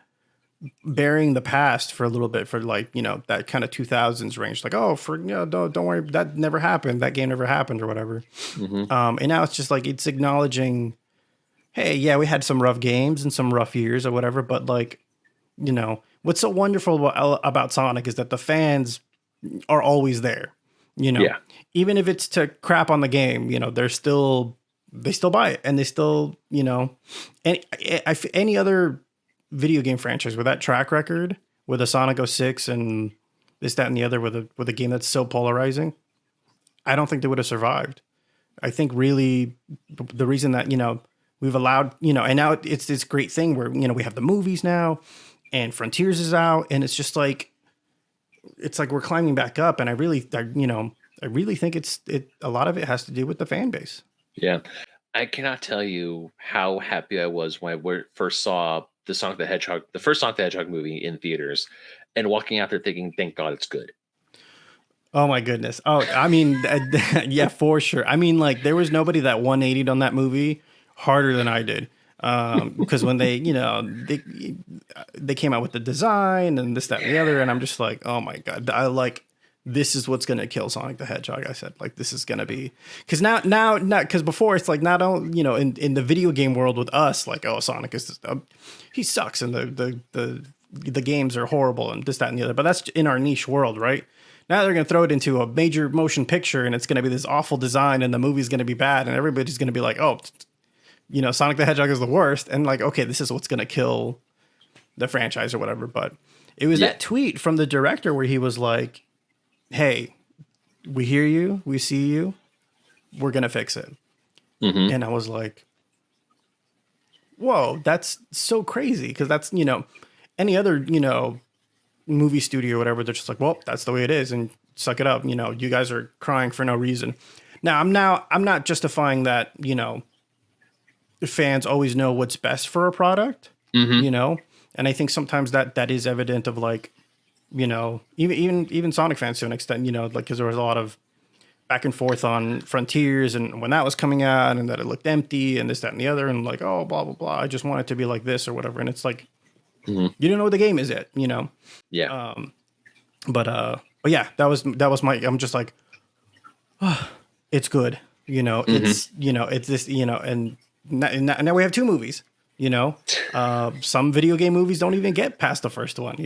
burying the past for a little bit, for like that kind of 2000s range, like, oh, for don't worry, that never happened, that game never happened or whatever. Hmm. And now it's just like it's acknowledging, hey, yeah, we had some rough games and some rough years or whatever, but like what's so wonderful about Sonic is that the fans are always there. You know, Yeah. even if it's to crap on the game, they still buy it, and they still any any other video game franchise with that track record, with a Sonic 06 and this, that, and the other, with a game that's so polarizing, I don't think they would have survived. I think really the reason that we've allowed and now it's this great thing where we have the movies now, and Frontiers is out, and it's like we're climbing back up, and I really think a lot of it has to do with the fan base. Yeah. I cannot tell you how happy I was when first saw the first Sonic the Hedgehog movie in theaters, and walking out there thinking, thank God it's good. Oh my goodness. Oh, I mean, yeah, for sure. I mean, like there was nobody that 180'd on that movie harder than I did. Because when they came out with the design and this, that, and the other, and I'm just like, oh my God, I like this is what's gonna kill Sonic the Hedgehog. I said, like, this is gonna be because now not because before it's like not only in the video game world with us, like, oh, Sonic is just, he sucks, and the games are horrible and this, that, and the other. But that's in our niche world, right? Now they're going to throw it into a major motion picture, and it's going to be this awful design, and the movie's going to be bad, and everybody's going to be like, oh, Sonic the Hedgehog is the worst. And like, okay, this is what's going to kill the franchise or whatever. But it was Yeah. that tweet from the director where he was like, hey, we hear you, we see you, we're going to fix it. Hmm. And I was like, whoa, that's so crazy. Because that's, any other, movie studio or whatever, they're just like, well, that's the way it is, and suck it up. You guys are crying for no reason. Now I'm not justifying that, fans always know what's best for a product, Hmm. you know? And I think sometimes that is evident of like, even Sonic fans to an extent, like, because there was a lot of back and forth on Frontiers and when that was coming out and that it looked empty and this, that, and the other. And like, oh, blah, blah, blah. I just want it to be like this or whatever. And it's like, Hmm. you don't know what the game is yet. Yeah. But yeah, that was my, I'm just like, it's good. Hmm. It's this, and now we have two movies, some video game movies don't even get past the first one.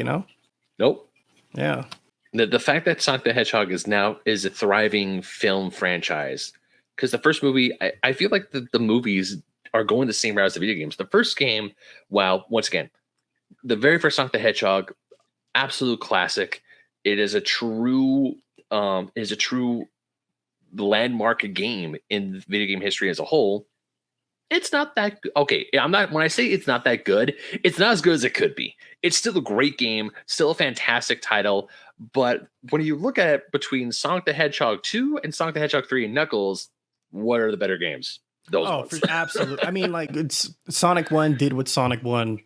Nope. Yeah. The fact that Sonic the Hedgehog is a thriving film franchise, because the first movie, I feel like the movies are going the same route as the video games. The first game, wow, once again, the very first Sonic the Hedgehog, absolute classic. It is a true landmark game in video game history as a whole. It's not that okay. I'm not when I say it's not that good, it's not as good as it could be. It's still a great game, still a fantastic title. But when you look at it between Sonic the Hedgehog 2 and Sonic the Hedgehog 3 and Knuckles, what are the better games? Those Oh, ones. for absolute. I mean, like Sonic 1 did what Sonic 1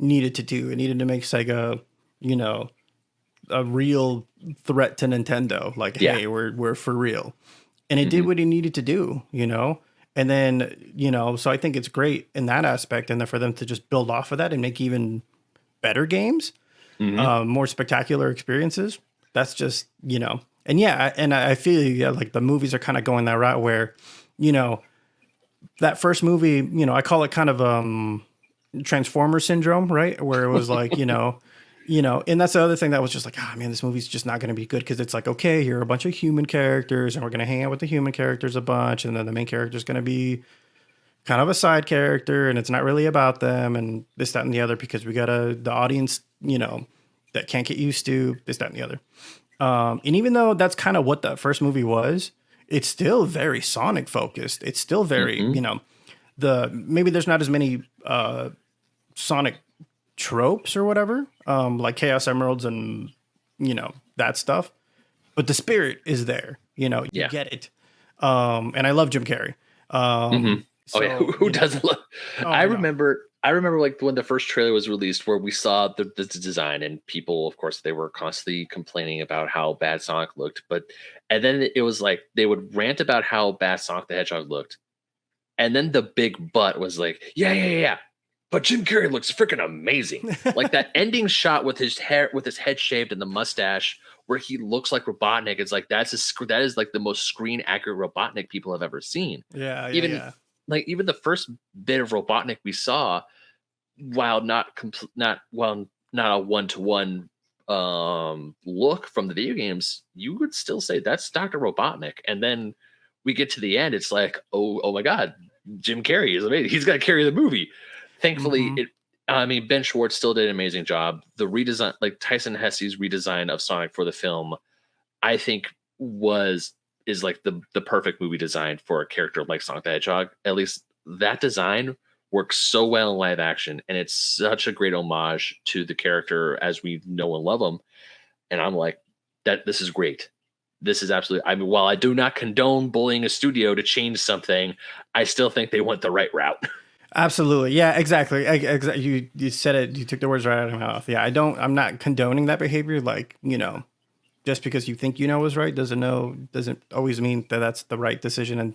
needed to do. It needed to make Sega, you know, a real threat to Nintendo. Like, Yeah. hey, we're for real. And it did Hmm. what it needed to do. And then, so I think it's great in that aspect. And then for them to just build off of that and make even better games, Hmm. more spectacular experiences. That's just. And yeah, and I feel like the movies are kind of going that route where, you know, that first movie, I call it kind of Transformer syndrome, right? Where it was like, and that's the other thing that was just like, ah, man, this movie's just not going to be good because it's like, okay, here are a bunch of human characters, and we're going to hang out with the human characters a bunch, and then the main character is going to be kind of a side character, and it's not really about them, and this, that, and the other, because we got the audience, that can't get used to this, that, and the other. And even though that's kind of what that first movie was, it's still very Sonic focused. It's still very, Hmm. maybe there's not as many Sonic tropes or whatever, like Chaos Emeralds and that stuff. But the spirit is there. You Yeah. get it. And I love Jim Carrey. Hmm. Oh yeah, So who doesn't love? oh, I I know. remember. I remember like when the first trailer was released, where we saw the design, and people, of course, they were constantly complaining about how bad Sonic looked. But and then it was like they would rant about how bad Sonic the Hedgehog looked, and then the big but was like, yeah, yeah, yeah, yeah. But Jim Carrey looks freaking amazing. Like that ending shot with his hair, with his head shaved and the mustache, where he looks like Robotnik. It's like that is like the most screen accurate Robotnik people have ever seen. Yeah, yeah, Even yeah. like even the first bit of Robotnik we saw, while not a one to one look from the video games, you would still say that's Dr. Robotnik. And then we get to the end, it's like, oh my god, Jim Carrey is amazing. He's got to carry the movie. Thankfully, Hmm. it. I mean, Ben Schwartz still did an amazing job. The redesign, like Tyson Hesse's redesign of Sonic for the film, I think was is like the perfect movie design for a character like Sonic the Hedgehog. At least that design works so well in live action, and it's such a great homage to the character as we know and love him. And I'm like, that this is great. This is absolutely. I mean, while I do not condone bullying a studio to change something, I still think they went the right route. Absolutely. Yeah, exactly. You said it. You took the words right out of my mouth. Yeah, I'm not condoning that behavior. Like, just because you think is right doesn't always mean that that's the right decision. And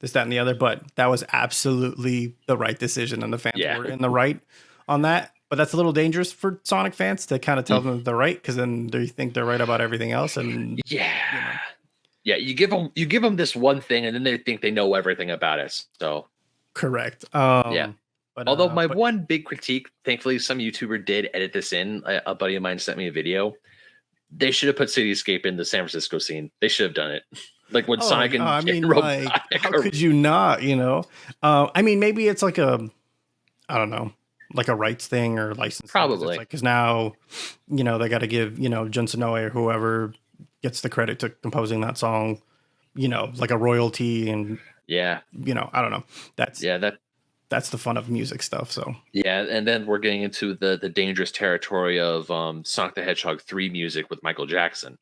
this, that, and the other. But that was absolutely the right decision, and the fans Yeah. were in the right on that. But that's a little dangerous for Sonic fans to kind of tell them they're right, because then they think they're right about everything else. And Yeah. Yeah, you give them this one thing, and then they think they know everything about it. So correct. yeah. But Although my but one big critique, thankfully, some YouTuber did edit this in. A buddy of mine sent me a video. They should have put Cityscape in the San Francisco scene. They should have done it, like when Sonic I and mean, like, how Robotnik are could you not? I mean, maybe it's like I don't know, like a rights thing or license thing, because it's probably. like, because now, they got to give Jun Sonoe or whoever gets the credit to composing that song, like a royalty, and Yeah, I don't know. That's yeah, that that's the fun of music stuff. So yeah, and then we're getting into the dangerous territory of Sonic the Hedgehog 3 music with Michael Jackson.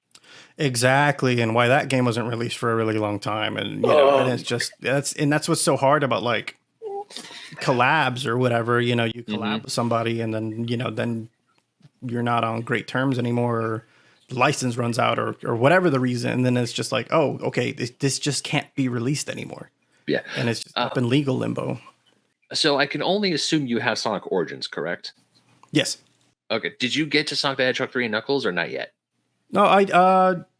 exactly, and why that game wasn't released for a really long time, and and it's Um, just that's what's so hard about, like, collabs or whatever, you know, you Hmm. collab with somebody and then, you know, then you're not on great terms anymore, or the license runs out, or whatever the reason. And then it's just like, oh, okay, this just can't be released anymore. Yeah. And it's just Uh, up in legal limbo. so I can only assume you have Sonic Origins, correct? Yes. Okay. Did you get to Sonic the Hedgehog 3 and Knuckles or not yet? No,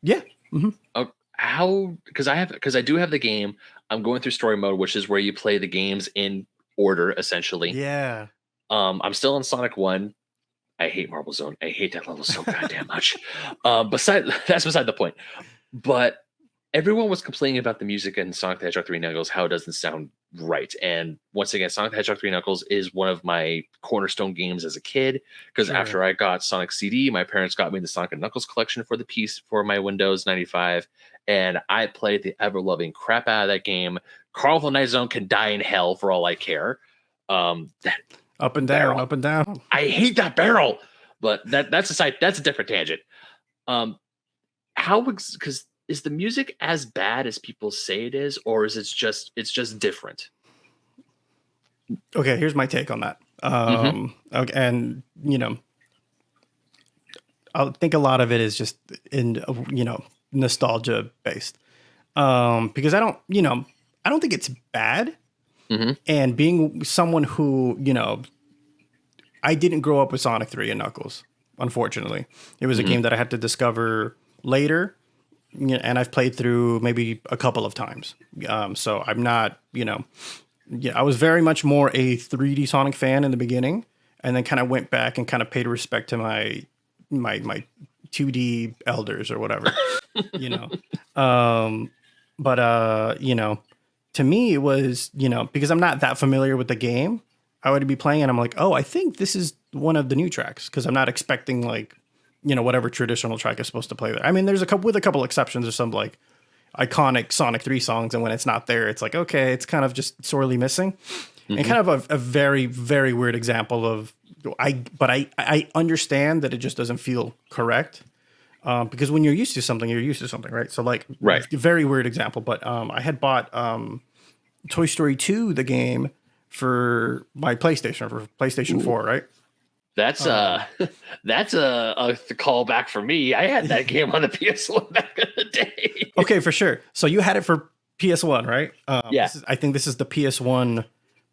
yeah. Hmm. Oh, how? Because I do have the game. I'm going through story mode, which is where you play the games in order, essentially. Yeah. I'm still on Sonic 1. I hate Marble Zone. I hate that level so goddamn much. That's beside the point. But everyone was complaining about the music in Sonic the Hedgehog 3 Knuckles, how it doesn't sound right. And once again, Sonic the Hedgehog 3 Knuckles is one of my cornerstone games as a kid. Because Sure. after I got Sonic CD, my parents got me the Sonic and Knuckles collection for the piece for my Windows 95. And I played the ever loving crap out of that game. Carl Night Zone can die in hell for all I care. That Up and down, barrel. up and down. I hate that barrel. But that's a different tangent. Um, because is the music as bad as people say it is, or is it's just different? Okay, here's my take on that. Hmm. Okay, and you know, I think a lot of it is just in nostalgia based. Because I don't think it's bad. Hmm. And being someone who, I didn't grow up with Sonic 3 and Knuckles, unfortunately. It was a Hmm. game that I had to discover later, and I've played through maybe a couple of times. So I'm not, I was very much more a 3D Sonic fan in the beginning, and then kind of went back and kind of paid respect to my 2D elders or whatever, you know. Um, but to me it was, because I'm not that familiar with the game, I would be playing and I'm like, oh, I think this is one of the new tracks, because I'm not expecting like, whatever traditional track is supposed to play there. I mean, there's a couple exceptions. There's some like iconic Sonic 3 songs, and when it's not there, it's like, okay, it's kind of just sorely missing. And Hmm. kind of a very, very weird example of I understand that it just doesn't feel correct. Because when you're used to something, you're used to something, right? So like, Right. very weird example, but I had bought Toy Story 2, the game, for my PlayStation, for PlayStation Ooh. 4, right? That's Um, that's a callback for me. I had that game on the PS1 back in the day. okay, for sure. So you had it for PS1, right? Yeah. I think this is the PS1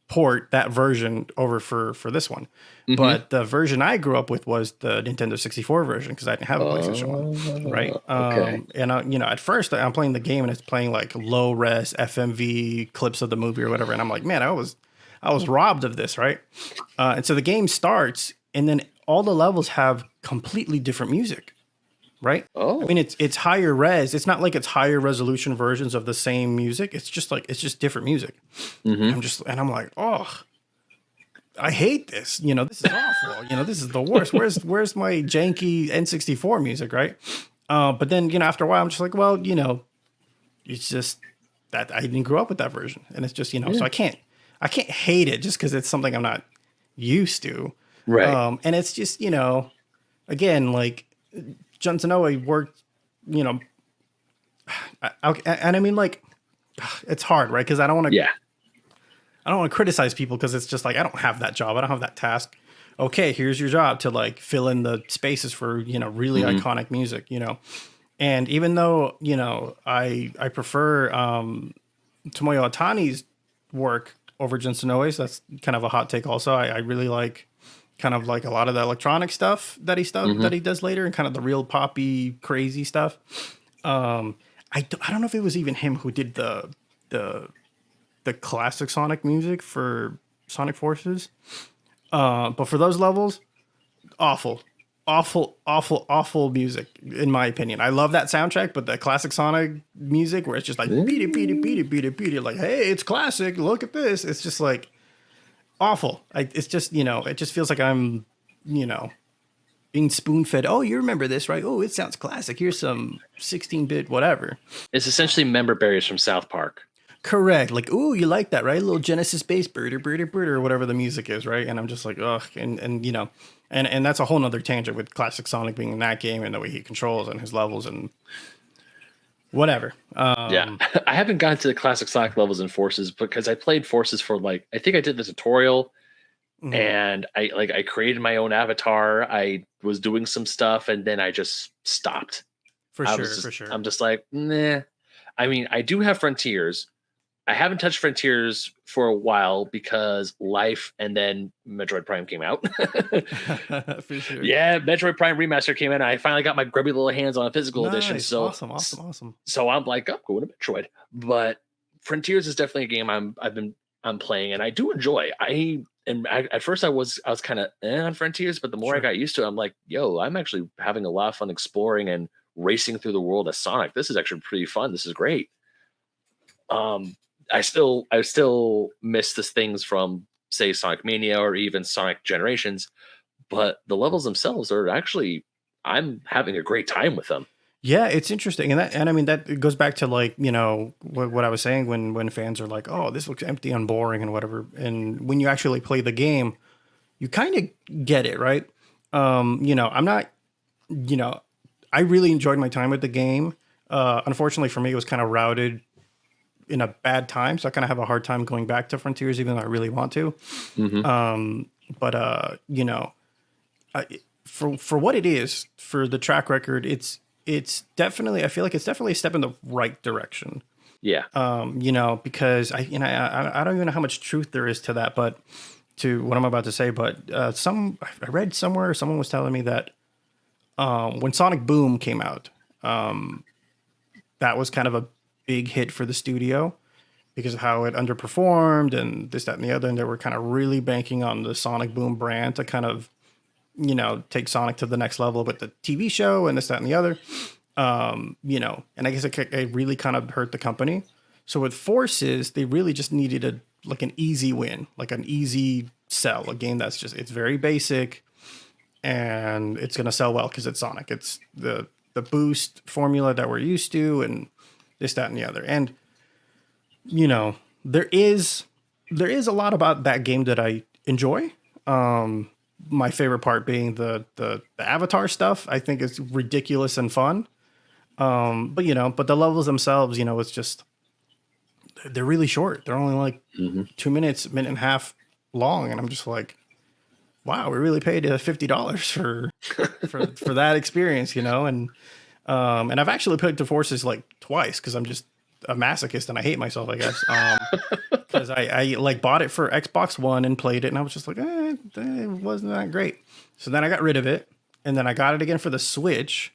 port, that version over for this one. Hmm. But the version I grew up with was the Nintendo 64 version, because I didn't have a PlayStation 1, right? Okay. And at first I'm playing the game and it's playing like low res FMV clips of the movie or whatever, and I'm like, man, I was robbed of this, right? And so the game starts, and then all the levels have completely different music, right? I Oh. mean, it's higher res. It's not like it's higher resolution versions of the same music. It's just like, it's just different music. Hmm. And I'm like, oh, I hate this. This is awful. This is the worst. Where's my janky N64 music, right? But then, after a while, I'm just like, well, it's just that I didn't grow up with that version, and it's just, so Yeah. I can't hate it just because it's something I'm not used to. Right. And it's just, again, like Johnson Owe worked, you know, and I mean, like, it's hard, right? Because Yeah. I don't want to criticize people, because it's just like, I don't have that job. I don't have that task. Okay, here's your job to like fill in the spaces for, really Hmm. iconic music. And even though, I prefer Tomoyo Otani's work over Jensen Oe's, that's kind of a hot take also. I really like kind of like a lot of the electronic stuff Hmm. that he does later, and kind of the real poppy crazy stuff. I don't know if it was even him who did the the classic Sonic music for Sonic Forces. But for those levels, awful, awful, awful, awful music, in my opinion. I love that soundtrack, but the classic Sonic music, where it's just like beat it, beat it, beat it, beat it, beat it, like, hey, it's classic. Look at this. It's just like awful. It's just, it just feels like I'm, you know, being spoon fed. Oh, you remember this, right? Oh, it sounds classic. Here's some 16-bit whatever. It's essentially member berries from South Park. Correct. Like, ooh, you like that, right? A little Genesis bass, birder, birder, birder, or whatever the music is, right? And I'm just like, ugh. And that's a whole nother tangent with classic Sonic being in that game and the way he controls and his levels. And whatever. Yeah, I haven't gotten to the classic Sonic levels in Forces because I played Forces for like I think I did the tutorial Mhm. and I created my own avatar. I was doing some stuff and then I just stopped. For sure, for I'm sure. just like, nah. I mean, I do have Frontiers. I haven't touched Frontiers for a while because life and then Metroid Prime came out. For sure. Yeah, Metroid Prime Remaster came in. And I finally got my grubby little hands on a physical edition. Nice. Awesome. Awesome. Awesome. So I'm like, I'm going to Metroid. But Frontiers is definitely a game I'm playing and I do enjoy. At first I was kind of on Frontiers, but the more I Sure. got used to it, I'm like, yo, I'm actually having a lot of fun exploring and racing through the world as Sonic. This is actually pretty fun. This is great. Um, I still miss the things from say Sonic Mania or even Sonic Generations, but the levels themselves are actually I'm having a great time with them. Yeah, it's interesting, and I mean that it goes back to like what I was saying when fans are like, oh, this looks empty and boring and whatever, and when you actually play the game, you kind of get it, right? I'm not, you know, I really enjoyed my time with the game. Unfortunately for me, it was kind of routed in a bad time, so I kind of have a hard time going back to Frontiers, even though I really want to. Hmm. But I, for what it is, for the track record, it's definitely, I feel like it's definitely a step in the right direction. Yeah. Because I don't even know how much truth there is to that, but to what I'm about to say, but I read somewhere someone was telling me that when Sonic Boom came out, that was kind of a big hit for the studio because of how it underperformed and this, that, and the other, and they were kind of really banking on the Sonic Boom brand to kind of take Sonic to the next level with the TV show and this, that, and the other. And I guess it really kind of hurt the company. So with Forces, they really just needed like an easy win, like an easy sell, a game that's just, it's very basic and it's going to sell well because it's Sonic. It's the boost formula that we're used to and this, that, and the other. And, you know, there is a lot about that game that I enjoy. My favorite part being the avatar stuff. I think it's ridiculous and fun. But the levels themselves, it's just they're really short. They're only like Hmm. 2 minutes, minute and a half long, and I'm just like, wow, we really paid $50 for that experience, and I've actually played the Forces like twice because I'm just a masochist and I hate myself, I guess. Because I like bought it for Xbox One and played it, and I was just like, it wasn't that great. So then I got rid of it, and then I got it again for the Switch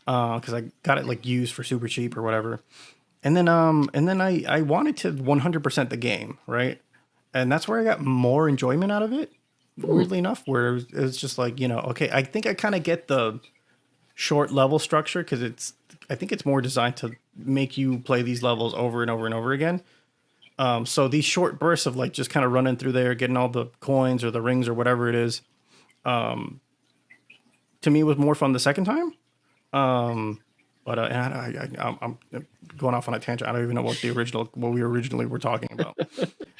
because I got it like used for super cheap or whatever. And then I wanted to 100% the game, right? And that's where I got more enjoyment out of it. Weirdly enough, where it's just like okay, I think I kind of get the short level structure because I think it's more designed to make you play these levels over and over and over again. So these short bursts of like just kind of running through there, getting all the coins or the rings or whatever it is, to me was more fun the second time. I'm going off on a tangent. I don't even know what we originally were talking about.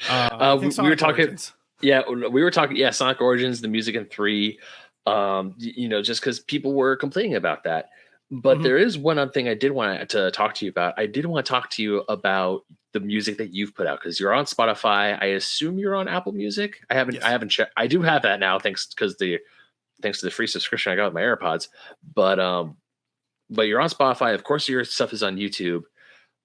I think We were Sonic talking. Origins. Yeah, we were talking. Yeah, Sonic Origins, the music in three. Just because people were complaining about that. But Hmm. there is one other thing I did want to talk to you about. I did want to talk to you about the music that you've put out because you're on Spotify. I assume you're on Apple Music. I Yes. haven't checked. I do have that now, thanks to the free subscription I got with my AirPods. But you're on Spotify. Of course, your stuff is on YouTube.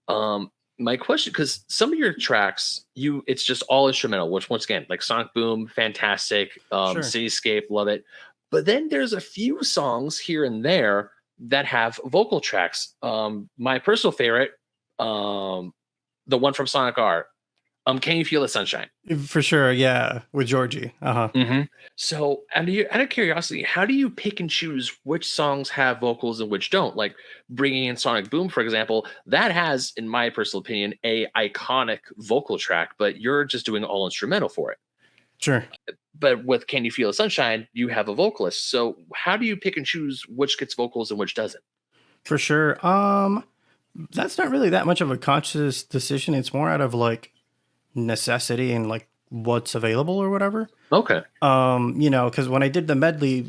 Um, my question, because some of your tracks, it's just all instrumental, which once again, like Sonic Boom, fantastic. Sure. Cityscape, love it. But then there's a few songs here and there that have vocal tracks. My personal favorite, the one from Sonic R. Can you feel the sunshine? For sure. Yeah. With Georgie. Uh huh. Hmm. So, out of curiosity, how do you pick and choose which songs have vocals and which don't? Like bringing in Sonic Boom, for example, that has, in my personal opinion, a iconic vocal track, but you're just doing all instrumental for it. Sure. But with Can You Feel the Sunshine, you have a vocalist. So, how do you pick and choose which gets vocals and which doesn't? For sure. That's not really that much of a conscious decision. It's more out of like necessity and like what's available or whatever. Okay. Because when I did the medley,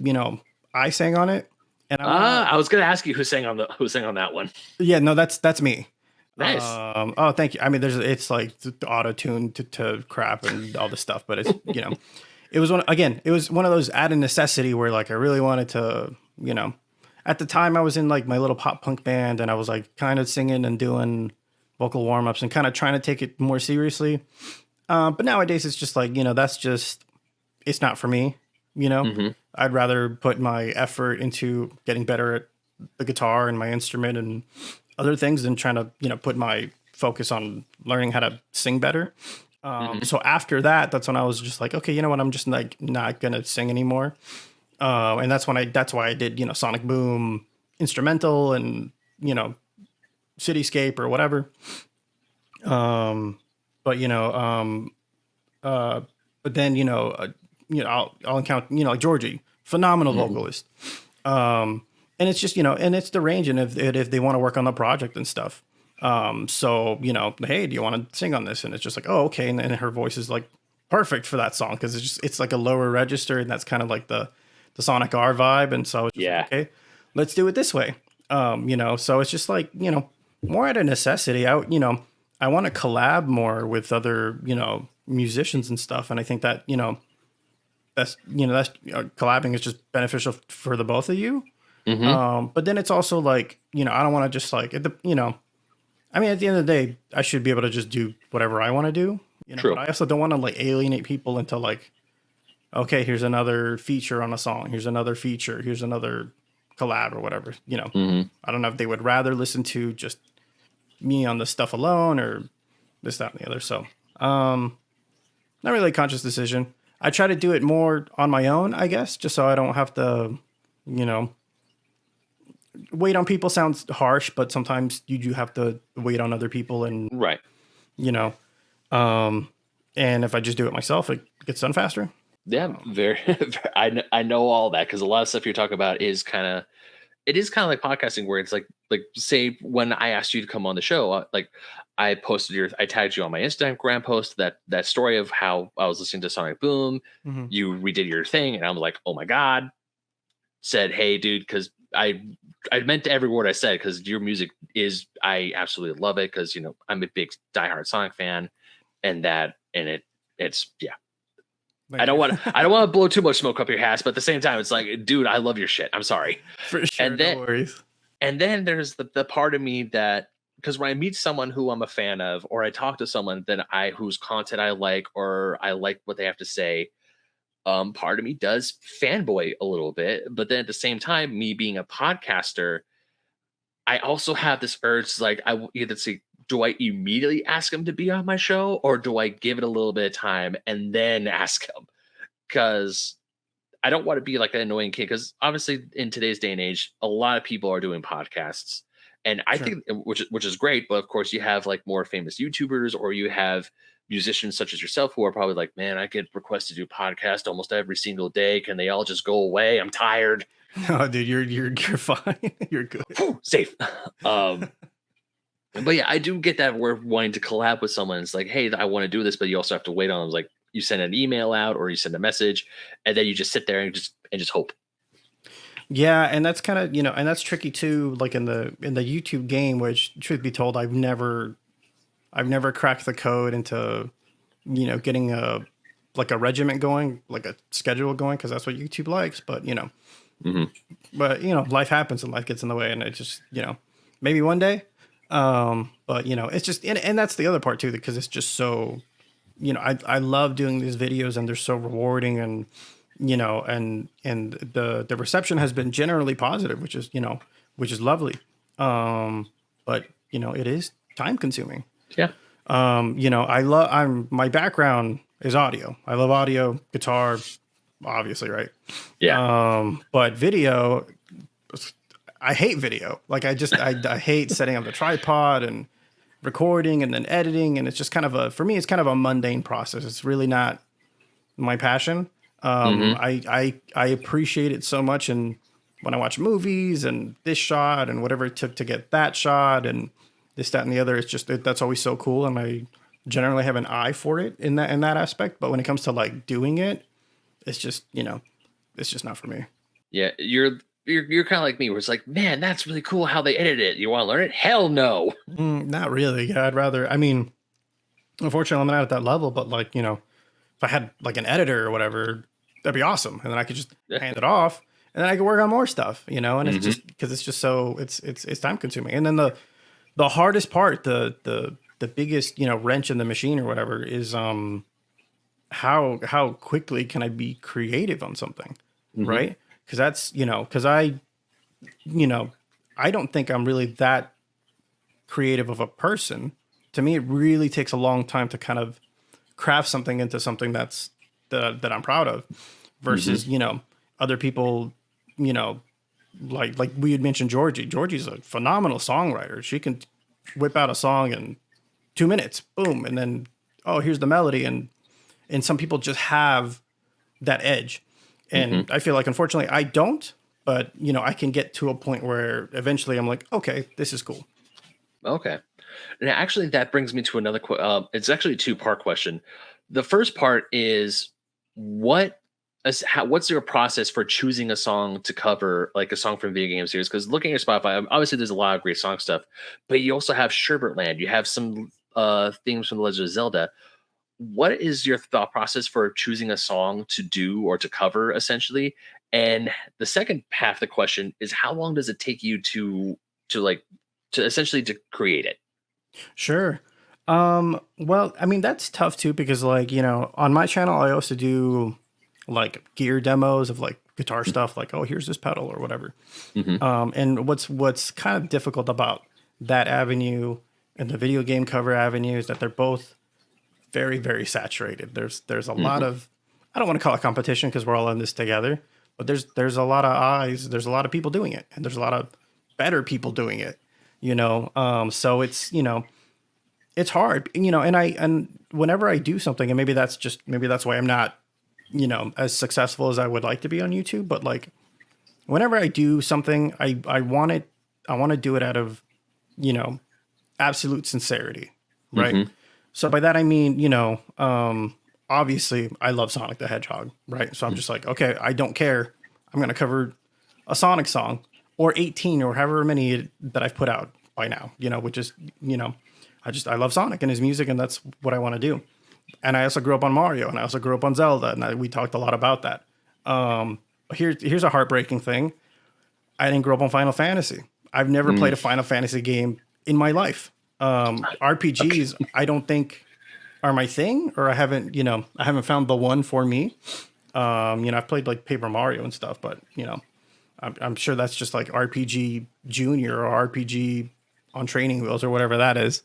I sang on it, And I'm not. I was gonna ask you who sang on that one. Yeah, no, that's me. Nice. Oh, thank you. I mean, it's like the auto tune to crap and all this stuff, but it's it was it was one of those out of necessity where like I really wanted to, at the time I was in like my little pop punk band and I was like kind of singing and doing vocal warm ups and kind of trying to take it more seriously. But nowadays it's just like that's just it's not for me. Mm-hmm. I'd rather put my effort into getting better at the guitar and my instrument and other things than trying to put my focus on learning how to sing better. Mm-hmm. So after that, that's when I was just like, okay, you know what? I'm just like not gonna sing anymore. And that's why I did Sonic Boom instrumental and Cityscape or whatever. But but then I'll encounter like Georgie, phenomenal Mm-hmm. vocalist. And it's just and it's the range, and if they want to work on the project and stuff. So hey, do you want to sing on this? And it's just like, oh, okay. And her voice is like perfect for that song because it's like a lower register, and that's kind of like the Sonic R vibe. And so it's just Yeah. like, okay, let's do it this way. So it's just like more out of necessity. I want to collab more with other musicians and stuff, and I think that that's collabing is just beneficial for the both of you. Mm-hmm. But then it's also like, I don't want to just like, I mean, at the end of the day, I should be able to just do whatever I want to do, True. but I also don't want to like alienate people into like, okay, here's another feature on a song. Here's another feature. Here's another collab or whatever, Mm-hmm. I don't know if they would rather listen to just me on the stuff alone or this, that, and the other. So, not really a conscious decision. I try to do it more on my own, I guess, just so I don't have to, you know, wait on people sounds harsh, but sometimes you do have to wait on other people and, Right. you know, um, and if I just do it myself, it gets done faster. Yeah. Very. I know all that because a lot of stuff you're talking about is kind of it is kind of like podcasting where it's like say when I asked you to come on the show, like I tagged you on my Instagram post that story of how I was listening to Sonic Boom. Mm-hmm. You redid your thing, and I was like, oh my god. Said, hey, dude, because I meant every word I said because your music is I absolutely love it because I'm a big diehard Sonic fan, it's yeah. Thank you. I don't want to blow too much smoke up your ass, but at the same time, it's like, dude, I love your shit. I'm sorry. For sure, And then no worries. and then there's the part of me that because when I meet someone who I'm a fan of, or I talk to someone that whose content I like, or I like what they have to say, part of me does fanboy a little bit. But then at the same time, me being a podcaster, I also have this urge, like I will either say, do I immediately ask him to be on my show, or do I give it a little bit of time and then ask him? Because I don't want to be like an annoying kid because obviously in today's day and age, a lot of people are doing podcasts. And I Sure. think which is great, but of course you have like more famous YouTubers or you have musicians such as yourself who are probably like, man, I get requests to do podcast almost every single day. Can they all just go away? I'm tired. No, dude, you're fine. You're good. Whew, safe. Um, but yeah, I do get that we're wanting to collab with someone. It's like, hey, I want to do this, but you also have to wait on like you send an email out or you send a message, and then you just sit there and just hope. Yeah, and that's kind of and that's tricky too. Like in the YouTube game, which truth be told, I've never cracked the code into getting a like a regiment going, like a schedule going, because that's what YouTube likes. But Hmm. life happens and life gets in the way, and it just maybe one day. But it's just and that's the other part too, because it's just so I love doing these videos and they're so rewarding and and the reception has been generally positive, which is lovely. But it is time consuming. Yeah. My background is audio. I love audio, guitar, obviously, right? Yeah. But video, I hate video. Like I hate setting up the tripod and recording and then editing. And it's just for me, it's kind of a mundane process. It's really not my passion. Hmm. I appreciate it so much. And when I watch movies and this shot and whatever it took to get that shot and this, that, and the other, it's just, that's always so cool. And I generally have an eye for it in that aspect. But when it comes to like doing it, it's just, it's just not for me. Yeah. you're kind of like me, where it's like, man, that's really cool how they edited it. You want to learn it? Hell no. Not really. Yeah, I'd rather. I mean, unfortunately, I'm not at that level. But like, if I had like an editor or whatever, that'd be awesome, and then I could just hand it off, and then I could work on more stuff. And it's just because it's just so it's time consuming. And then the hardest part, the biggest wrench in the machine or whatever is how quickly can I be creative on something, Hmm. right? Because that's because you know I don't think I'm really that creative of a person. To me, it really takes a long time to kind of craft something into something that I'm proud of, versus Hmm. other people, you know like we had mentioned Georgie. Georgie's a phenomenal songwriter. She can whip out a song in 2 minutes, boom, and then oh, here's the melody. And some people just have that edge, Hmm. and I feel like unfortunately I don't. But I can get to a point where eventually I'm like, okay, this is cool. Okay. And actually, that brings me to another. It's actually a two-part question. The first part is what what's your process for choosing a song to cover, like a song from a video game series? Because looking at your Spotify, obviously there's a lot of great song stuff, but you also have Sherbert You have some themes from The Legend of Zelda. What is your thought process for choosing a song to do or to cover, essentially? And the second half of the question is, how long does it take you to like to essentially to create it? Sure. Well, I mean, that's tough too, because like, on my channel, I also do like gear demos of like guitar stuff, like, oh, here's this pedal or whatever. Mm-hmm. And what's kind of difficult about that avenue and the video game cover avenue is that they're both very, very saturated. There's a lot Mm-hmm. of, I don't want to call it competition because we're all in this together, but there's a lot of eyes, there's a lot of people doing it, and there's a lot of better people doing it. So it's hard, and whenever I do something, and maybe that's why I'm not, as successful as I would like to be on YouTube, but like whenever I do something, I want to do it out of, you know, absolute sincerity, right? Mm-hmm. So by that I mean, obviously I love Sonic the Hedgehog, right? So I'm just like, okay, I don't care. I'm going to cover a Sonic song or 18 or however many that I've put out by now, which is, I love Sonic and his music, and that's what I want to do. And I also grew up on Mario, and I also grew up on Zelda, and we talked a lot about that. Here's a heartbreaking thing. I didn't grow up on Final Fantasy. I've never played Mm. a Final Fantasy game in my life. Okay. RPGs, I don't think are my thing, or I haven't found the one for me. I've played like Paper Mario and stuff, but I'm sure that's just like RPG Junior or RPG on training wheels or whatever that is.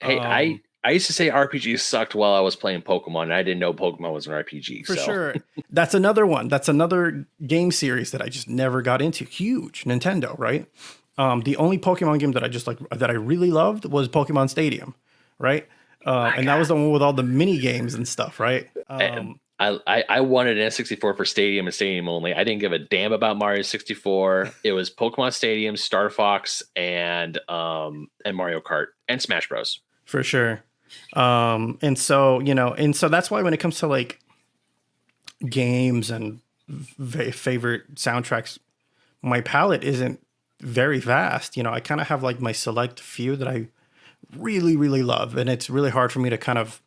Hey, I used to say RPGs sucked while I was playing Pokemon, and I didn't know Pokemon was an RPG. For So, sure. That's another one. That's another game series that I just never got into. Huge Nintendo, right? The only Pokemon game that I just like that I really loved was Pokemon Stadium, right? my And that was God, the one with all the mini games and stuff, right? I wanted an N64 for Stadium and Stadium only. I didn't give a damn about Mario 64. It was Pokemon Stadium, Star Fox, and Mario Kart and Smash Bros. For sure. And so that's why when it comes to like games and favorite soundtracks, my palette isn't very vast. I kind of have like my select few that I really, really love, and it's really hard for me to kind of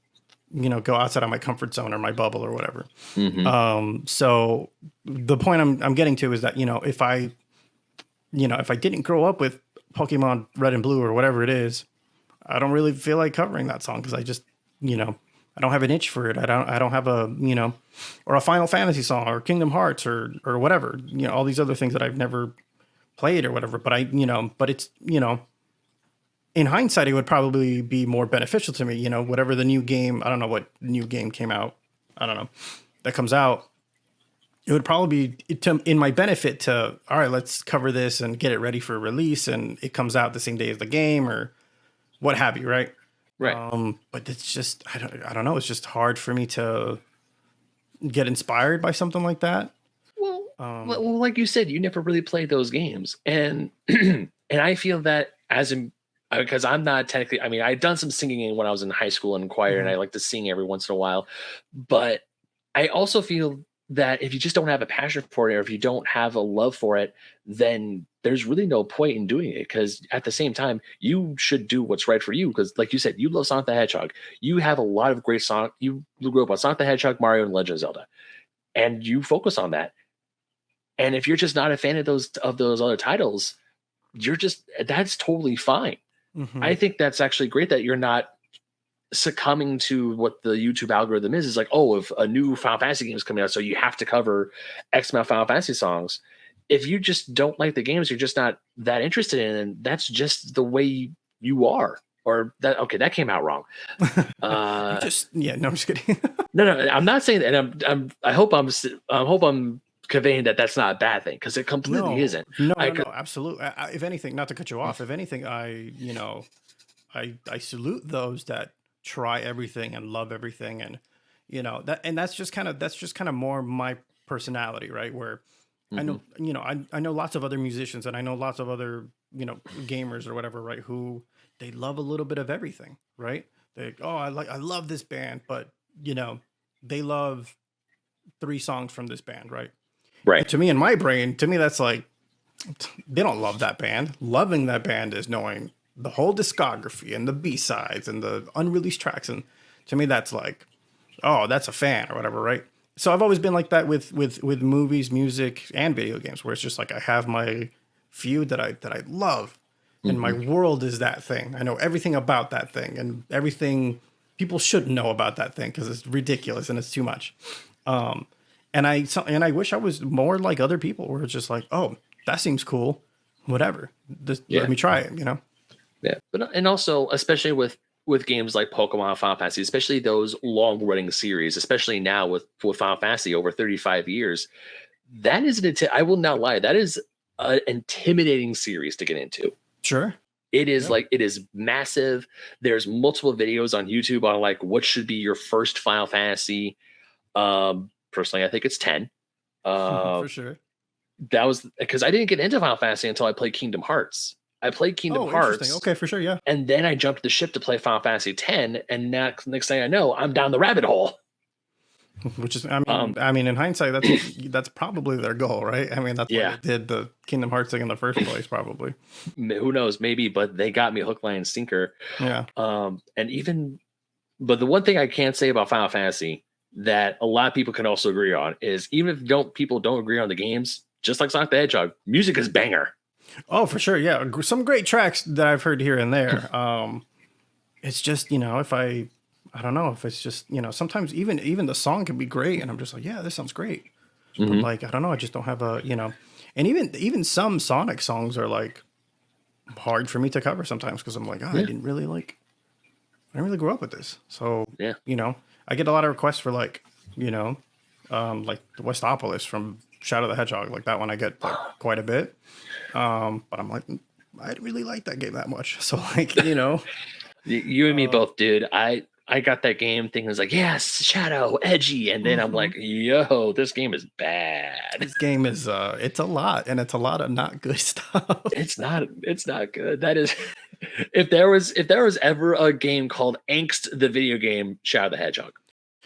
go outside of my comfort zone or my bubble or whatever. Mm-hmm. So the point I'm getting to is that if I didn't grow up with Pokemon Red and Blue or whatever it is, I don't really feel like covering that song because I just I don't have an itch for it. I don't have a or a Final Fantasy song or Kingdom Hearts or whatever, all these other things that I've never played or whatever. But but it's in hindsight, it would probably be more beneficial to me. Whatever the new game, I don't know what new game came out. I don't know that comes out. It would probably be in my benefit to, all right, let's cover this and get it ready for release, and it comes out the same day as the game or what have you, right? Right. But it's just I don't know. It's just hard for me to get inspired by something like that. Well, Um, well, like you said, you never really played those games, and and I feel that as in because I'm not technically. I mean, I'd done some singing when I was in high school and choir, and mhm. I like to sing every once in a while. But I also feel that if you just don't have a passion for it, or if you don't have a love for it, then there's really no point in doing it. Because at the same time, you should do what's right for you. Because, like you said, you love Sonic the Hedgehog. You have a lot of great Sonic. You grew up on Sonic the Hedgehog, Mario, and Legend of Zelda, and you focus on that. And if you're just not a fan of those other titles, you're just that's totally fine. Hmm. I think that's actually great that you're not succumbing to what the YouTube algorithm is like, oh, if a new Final Fantasy game is coming out, so you have to cover X amount of Final Fantasy songs. If you just don't like the games, you're just not that interested in, and that's just the way you are. Or that okay, that came out wrong. You Uh, just, yeah, no, I'm just kidding. no, I'm not saying that. And I hope I'm conveying that that's not a bad thing because it completely No, isn't. no, I no, could, no, absolutely. If anything, not to cut you off, if anything, I salute those that try everything and love everything, and that, and that's just kind of more my personality, right? Where I mhm, know, I know lots of other musicians, and I know lots of other, gamers or whatever, right? Who they love a little bit of everything, right? They, oh, I love this band, but you know, they love three songs from this band, right? right. And to me, in my brain, to me, that's like they don't love that band. Loving that band is knowing the whole discography and the B sides and the unreleased tracks, and to me, that's like, oh, that's a fan or whatever, right? So I've always been like that with movies, music, and video games, where it's just like I have my few that I love, and my Hmm. world is that thing. I know everything about that thing, and everything people should know about that thing because it's ridiculous and it's too much. Um, and I wish I was more like other people, where it's just like, oh, that seems cool, whatever. Just let Yeah. me try it, Yeah, but and also especially with games like Pokemon, Final Fantasy, especially those long running series, especially now with Final Fantasy over 35 years, that is I will not lie, that is an intimidating series to get into. Sure. It is Yeah. like it is massive. There's multiple videos on YouTube on like what should be your first Final Fantasy. Personally, I think it's 10. Uh, For sure. that was because I didn't get into Final Fantasy until I played Kingdom Hearts. I played Kingdom Oh, interesting. Hearts Okay, for sure. Yeah. and then I jumped the ship to play Final Fantasy X, and next thing I know, I'm down the rabbit hole. Which is, Um, in hindsight, that's probably their goal, right? I mean, that's why yeah, they did the Kingdom Hearts thing in the first place, probably. who knows, maybe, but they got me hook, line, and sinker. Yeah, And even, but the one thing I can say about Final Fantasy that a lot of people can also agree on is even if people don't agree on the games, just like Sonic the Hedgehog, music is banger. oh, for sure. Yeah, some great tracks that I've heard here and there. It's just, if I don't know if it's just, sometimes even the song can be great, and I'm just like, yeah, this sounds great, but Hmm. like I don't know, I just don't have and even some Sonic songs are like hard for me to cover sometimes because I'm like, oh, Yeah, I didn't really grow up with this. So, yeah. I get a lot of requests for you know, like the Westopolis from Shadow the Hedgehog. Like that one I get like quite a bit. But I'm like, I didn't really like that game that much. So like, You and me uh, both, dude. I got that game thing. Was like, yes, Shadow, edgy, and then I'm mhm. like, yo, this game is bad. This game is it's a lot, and it's a lot of not good stuff. It's not good. That is if there was ever a game called Angst the video game, Shadow the Hedgehog.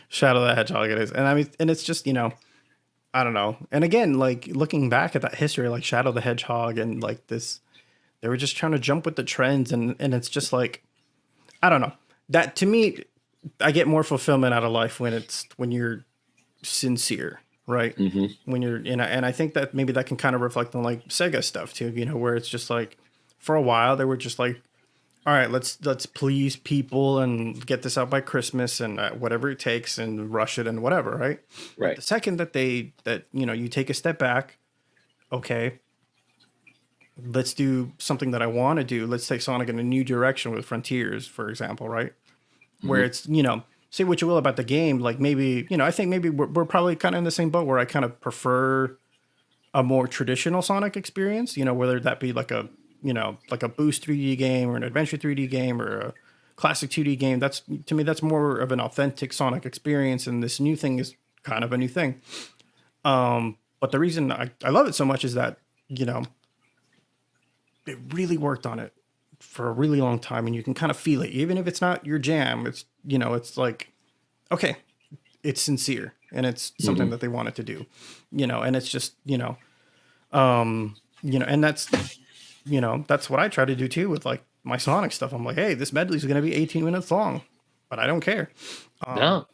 Shadow the Hedgehog it is. And and it's just, I don't know. And again, like looking back at that history, like Shadow the Hedgehog and like this, they were just trying to jump with the trends, and it's just like, I don't know. That to me, I get more fulfillment out of life when you're sincere, right? Hmm. When you're, and I think that maybe that can kind of reflect on like Sega stuff too, where it's just like for a while they were just like, all right, let's please people and get this out by Christmas and whatever it takes and rush it and whatever, right? But Right. the second that you take a step back, okay, let's do something that I want to do. Let's take Sonic in a new direction with Frontiers, for example, right? Where Hmm. it's, say what you will about the game, like maybe, I think maybe we're probably kind of in the same boat where I kind of prefer a more traditional Sonic experience, whether that be like like a Boost 3D game or an Adventure 3D game or a classic 2D game. That's to me, that's more of an authentic Sonic experience. And this new thing is kind of a new thing. But the reason I love it so much is that, you know, they really worked on it for a really long time and you can kind of feel it, even if it's not your jam. It's, it's like, okay, it's sincere. and it's something that they wanted to do, and it's just, and that's what I try to do too with like my Sonic stuff. I'm like, hey, this medley is going to be 18 minutes long, but I don't care. No.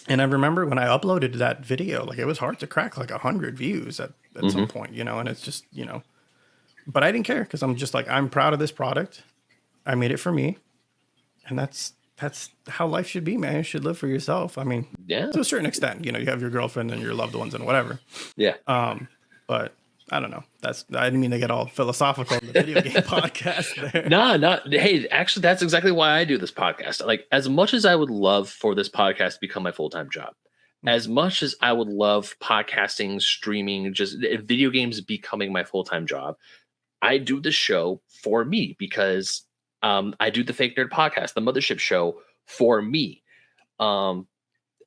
And I remember when I uploaded that video, like it was hard to crack like 100 views at some point, and it's just, but I didn't care because I'm just like, I'm proud of this product. I made it for me. And that's how life should be, man. You should live for yourself. I mean, to a certain extent, you have your girlfriend and your loved ones and whatever. Yeah. But I don't know. I didn't mean to get all philosophical in the video game podcast there. No. Hey, actually, that's exactly why I do this podcast. Like, as much as I would love for this podcast to become my full-time job, as much as I would love podcasting, streaming, just video games becoming my full-time job, I do the show for me because I do the Fake Nerd podcast, the Mothership show, for me. And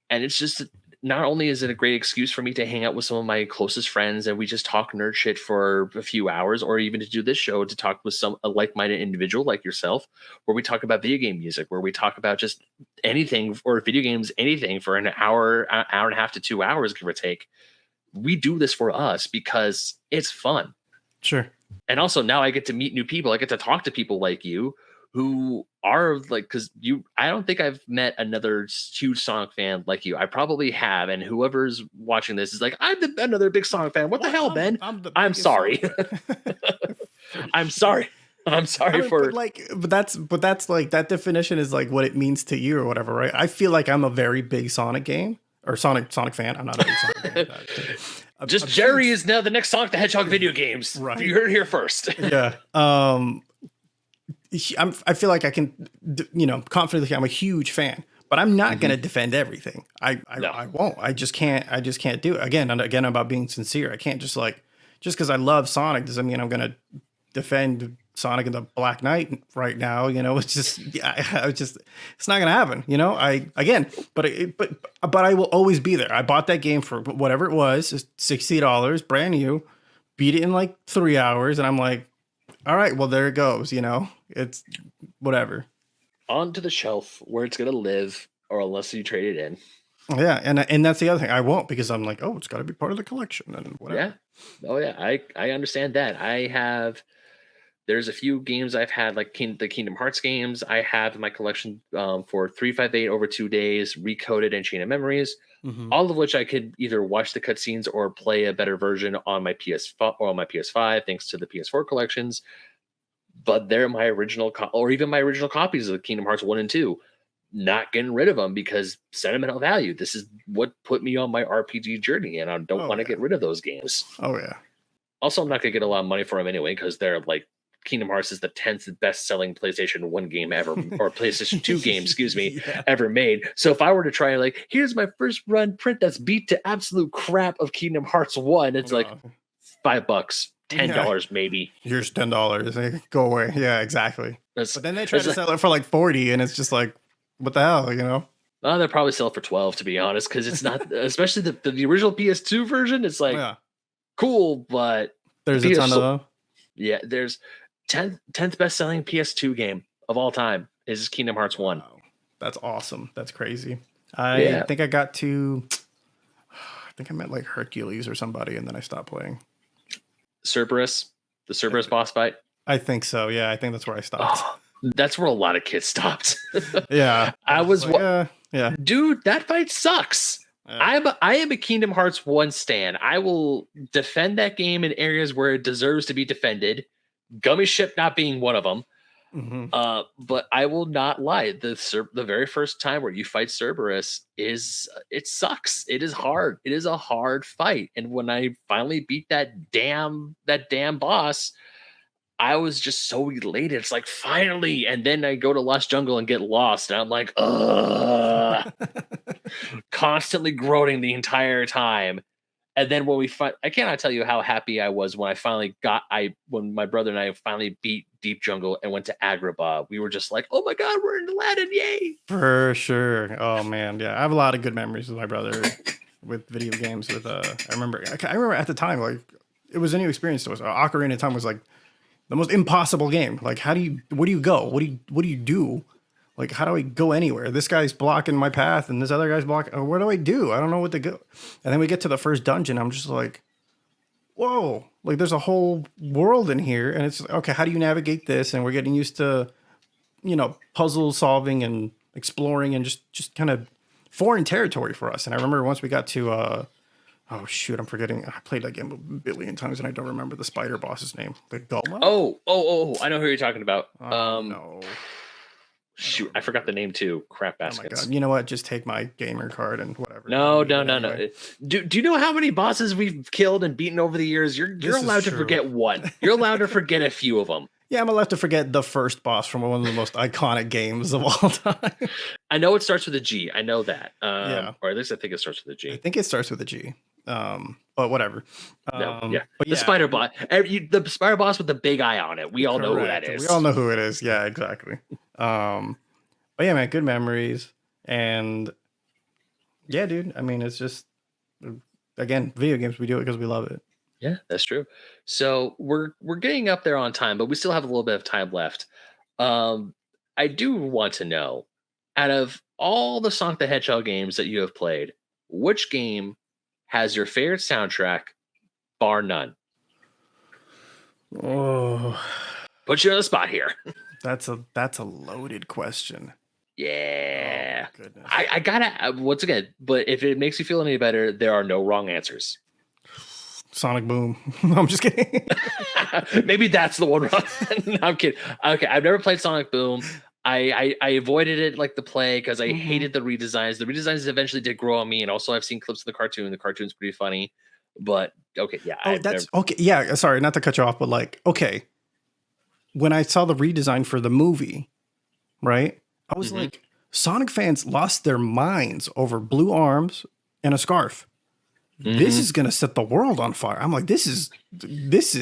it's just, not only is it a great excuse for me to hang out with some of my closest friends and we just talk nerd shit for a few hours, or even to do this show to talk with a like-minded individual like yourself, where we talk about video game music, where we talk about just anything, or video games, anything, for an hour and a half to 2 hours, give or take. We do this for us because it's fun. Sure. And also now I get to meet new people. I get to talk to people like you who are like, because I don't think I've met another huge Sonic fan like you. I probably have. And whoever's watching this is like, I'm another big Sonic fan. What the hell, Ben? I'm sorry. I'm sorry. I'm sorry for but that's like, that definition is like what it means to you or whatever, right? I feel like I'm a very big Sonic fan. I'm not a big Sonic fan. Just Gerry is now the next Sonic the Hedgehog video games. Right. You heard it here first. Yeah. I feel like I can, confidently say I'm a huge fan, but I'm not going to defend everything. I won't. I just can't do it. Again about being sincere. I can't just because I love Sonic doesn't mean I'm going to defend Sonic and the Black Knight right now. It's just, it's not going to happen. But I will always be there. I bought that game for whatever it was, it's $60, brand new, beat it in like 3 hours. And I'm like, all right, well, there it goes. It's whatever. Onto the shelf where it's going to live, or unless you trade it in. Yeah. And that's the other thing. I won't, because I'm like, oh, it's got to be part of the collection and whatever. Yeah. Oh yeah. I understand that. There's a few games I've had, like the Kingdom Hearts games I have in my collection for 358 over 2 days, Recoded and Chain of Memories, all of which I could either watch the cutscenes or play a better version on my PS5 or on my PS5, thanks to the PS4 collections. But they're my original, or even my original copies of Kingdom Hearts 1 and 2. Not getting rid of them because sentimental value. This is what put me on my RPG journey, and I don't want to get rid of those games. Oh yeah. Also, I'm not going to get a lot of money for them anyway, because they're like, Kingdom Hearts is the 10th best-selling PlayStation 1 game ever, or PlayStation 2 game, ever made. So if I were to try, like, here's my first run print that's beat to absolute crap of Kingdom Hearts 1, it's like $5, $10 maybe. Here's $10. Go away. Yeah, exactly. But then they try to sell it for like 40, and it's just like, what the hell, They'll probably sell it for 12, to be honest, because it's not, especially the original PS2 version. It's like cool, but there's a ton of them. Yeah, there's 10th best-selling PS2 game of all time is Kingdom Hearts 1. Wow. That's awesome. That's crazy. I think I got to, I met like Hercules or somebody, and then I stopped playing. Cerberus, the Cerberus boss fight. I think so. Yeah, I think that's where I stopped. Oh, that's where a lot of kids stopped. Yeah, I was like, yeah, dude. That fight sucks. Yeah. I am a Kingdom Hearts 1 stan. I will defend that game in areas where it deserves to be defended. Gummy Ship not being one of them. But I will not lie. The very first time where you fight Cerberus it sucks. It is hard. It is a hard fight. And when I finally beat that damn boss, I was just so elated. It's like, finally. And then I go to Lost Jungle and get lost. And I'm like, ugh. Constantly groaning the entire time. And then when I cannot tell you how happy I was when when my brother and I finally beat Deep Jungle and went to Agrabah. We were just like, oh my God, we're in Aladdin, yay. For sure. Oh man. Yeah. I have a lot of good memories with my brother with video games I remember at the time, like, it was a new experience to us. Ocarina of Time was like the most impossible game. Like, where do you go? What do you do Like, how do I go anywhere? This guy's blocking my path, and this other guy's blocking. What do I do? I don't know what to go. And then we get to the first dungeon. I'm just like, whoa! Like, there's a whole world in here, and it's okay. How do you navigate this? And we're getting used to, puzzle solving and exploring, and just kind of foreign territory for us. And I remember once we got to, oh shoot, I'm forgetting. I played that game a billion times, and I don't remember the spider boss's name. The Gulma. Oh! I know who you're talking about. No. Shoot, I forgot the name too. Crap baskets. Oh my god! You know what? Just take my gamer card and whatever. No. Anyway. Do you know how many bosses we've killed and beaten over the years? You're allowed to forget one. You're allowed to forget a few of them. Yeah, I'm allowed to forget the first boss from one of the most iconic games of all time. I know it starts with a G. I know that. Yeah. Or at least I think it starts with a G. I think it starts with a G. But whatever. Yeah. But the spider boss. The spider boss with the big eye on it. We all know who that is. We all know who it is. Yeah, exactly. But yeah, man, good memories. And yeah, dude. I mean, it's just, again, video games. We do it because we love it. Yeah, that's true. So we're getting up there on time, but we still have a little bit of time left. I do want to know, out of all the Sonic the Hedgehog games that you have played, which game has your favorite soundtrack, bar none? Oh, put you on the spot here. That's a loaded question. Yeah. Oh, goodness. I gotta once again, but if it makes you feel any better, there are no wrong answers. Sonic Boom. I'm just kidding. Maybe that's the one. No, I'm kidding. Okay, I've never played Sonic Boom. I avoided it like the plague because I hated the redesigns. The redesigns eventually did grow on me, and also I've seen clips of the cartoon. The cartoon's pretty funny, but okay, yeah. Okay. Yeah, sorry, not to cut you off, but like, okay, when I saw the redesign for the movie, right, I was like, Sonic fans lost their minds over blue arms and a scarf. This is gonna set the world on fire. I'm like, this is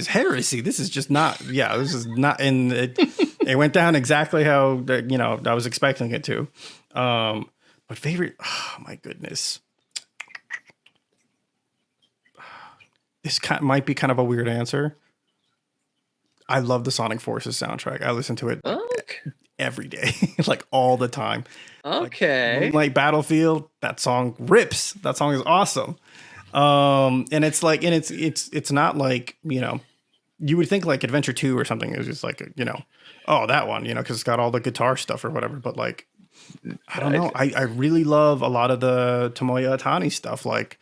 heresy. This is just not. Yeah, this is not. And it went down exactly how I was expecting it to. But favorite. Oh my goodness. This might be kind of a weird answer. I love the Sonic Forces soundtrack. I listen to it every day, like all the time. Okay. Like Battlefield, that song rips. That song is awesome. And it's like, and it's not like, you would think like Adventure 2 or something. It was just like, oh, that one, because it's got all the guitar stuff or whatever. But like, I don't know. I really love a lot of the Tomoya Atani stuff. Like,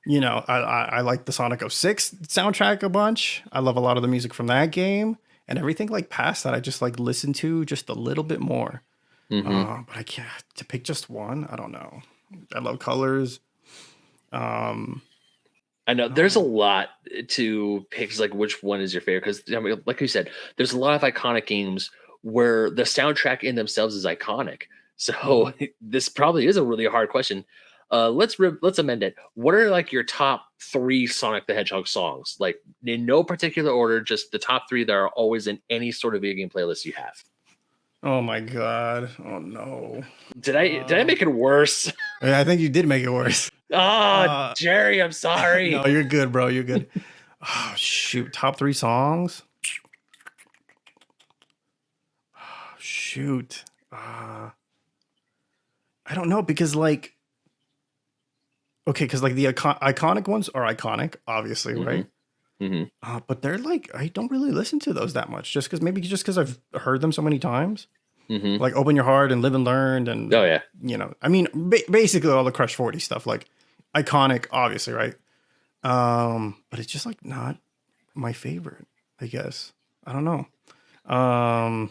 I like the Sonic 06 soundtrack a bunch. I love a lot of the music from that game, and everything like past that, I just like listen to just a little bit more. But I can't to pick just one. I don't know. I love Colors. I know there's a lot to pick. Like, which one is your favorite? Because like you said, there's a lot of iconic games where the soundtrack in themselves is iconic. So this probably is a really hard question. Let's amend it. What are like your top 3 Sonic the Hedgehog songs? Like in no particular order, just the top 3 that are always in any sort of video game playlist you have. Oh my god! Oh no! Did I make it worse? I think you did make it worse. Oh, Gerry, I'm sorry. No, you're good, bro. You're good. Oh shoot! Top 3 songs. Oh, shoot. I don't know because like, okay, because like the iconic ones are iconic, obviously, right? But they're like, I don't really listen to those that much, just because I've heard them so many times. Like Open Your Heart and Live and Learn, and I mean, basically all the Crush 40 stuff, like iconic, obviously, right? But it's just like not my favorite, I guess. I don't know. I'll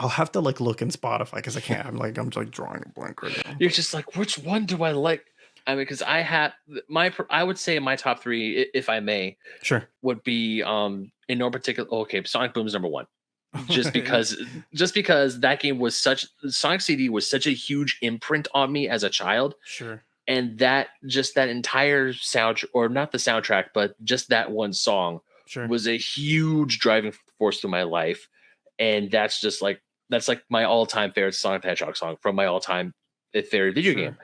have to like look in Spotify because I can't. I'm like drawing a blank right now. You're just like, which one do I like? I mean, because I have I would say my top 3, if I may, sure, would be in no particular. Okay, Sonic Boom is number 1, just because that game was Sonic CD was such a huge imprint on me as a child. Sure, and that entire sound, or not the soundtrack, but just that one song, was a huge driving force through my life, and that's like my all-time favorite Sonic the Hedgehog song from my all-time favorite video game.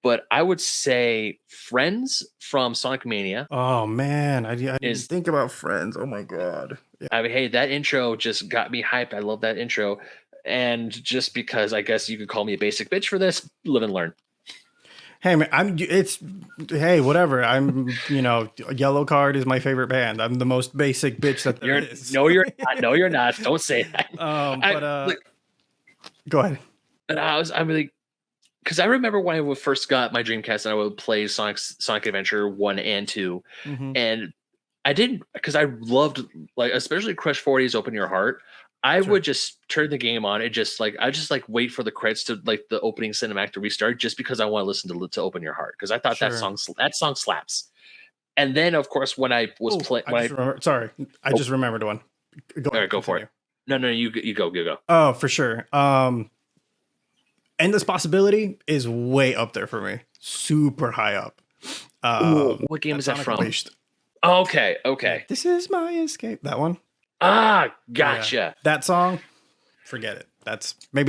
But I would say Friends from Sonic Mania. Oh man, I didn't think about Friends. Oh my god. Yeah. I mean, hey, that intro just got me hyped. I love that intro. And just because I guess you could call me a basic bitch for this, live and learn. Hey man, hey, whatever. Yellow Card is my favorite band. I'm the most basic bitch that there You're is. no, you're not. No, you're not. Don't say that. But Like, go ahead. and I'm really because I remember when I first got my Dreamcast and I would play Sonic Adventure 1 and 2, Mm-hmm. and I didn't because I loved like especially Crush 40's Open Your Heart. I Sure. would just turn the game on and I just like wait for the credits to like the opening cinematic to restart just because I want to listen to Open Your Heart because I thought Sure. that song slaps. And then of course when I was playing, Sorry, I just remembered one. Go all ahead, right, go for it. No, you go. Oh, for sure. Endless Possibility is way up there for me. Super high up. What game is that Sonic from? Unleashed. Okay. This is my escape. That one. Ah, gotcha. Yeah. That song, forget it. That's gonna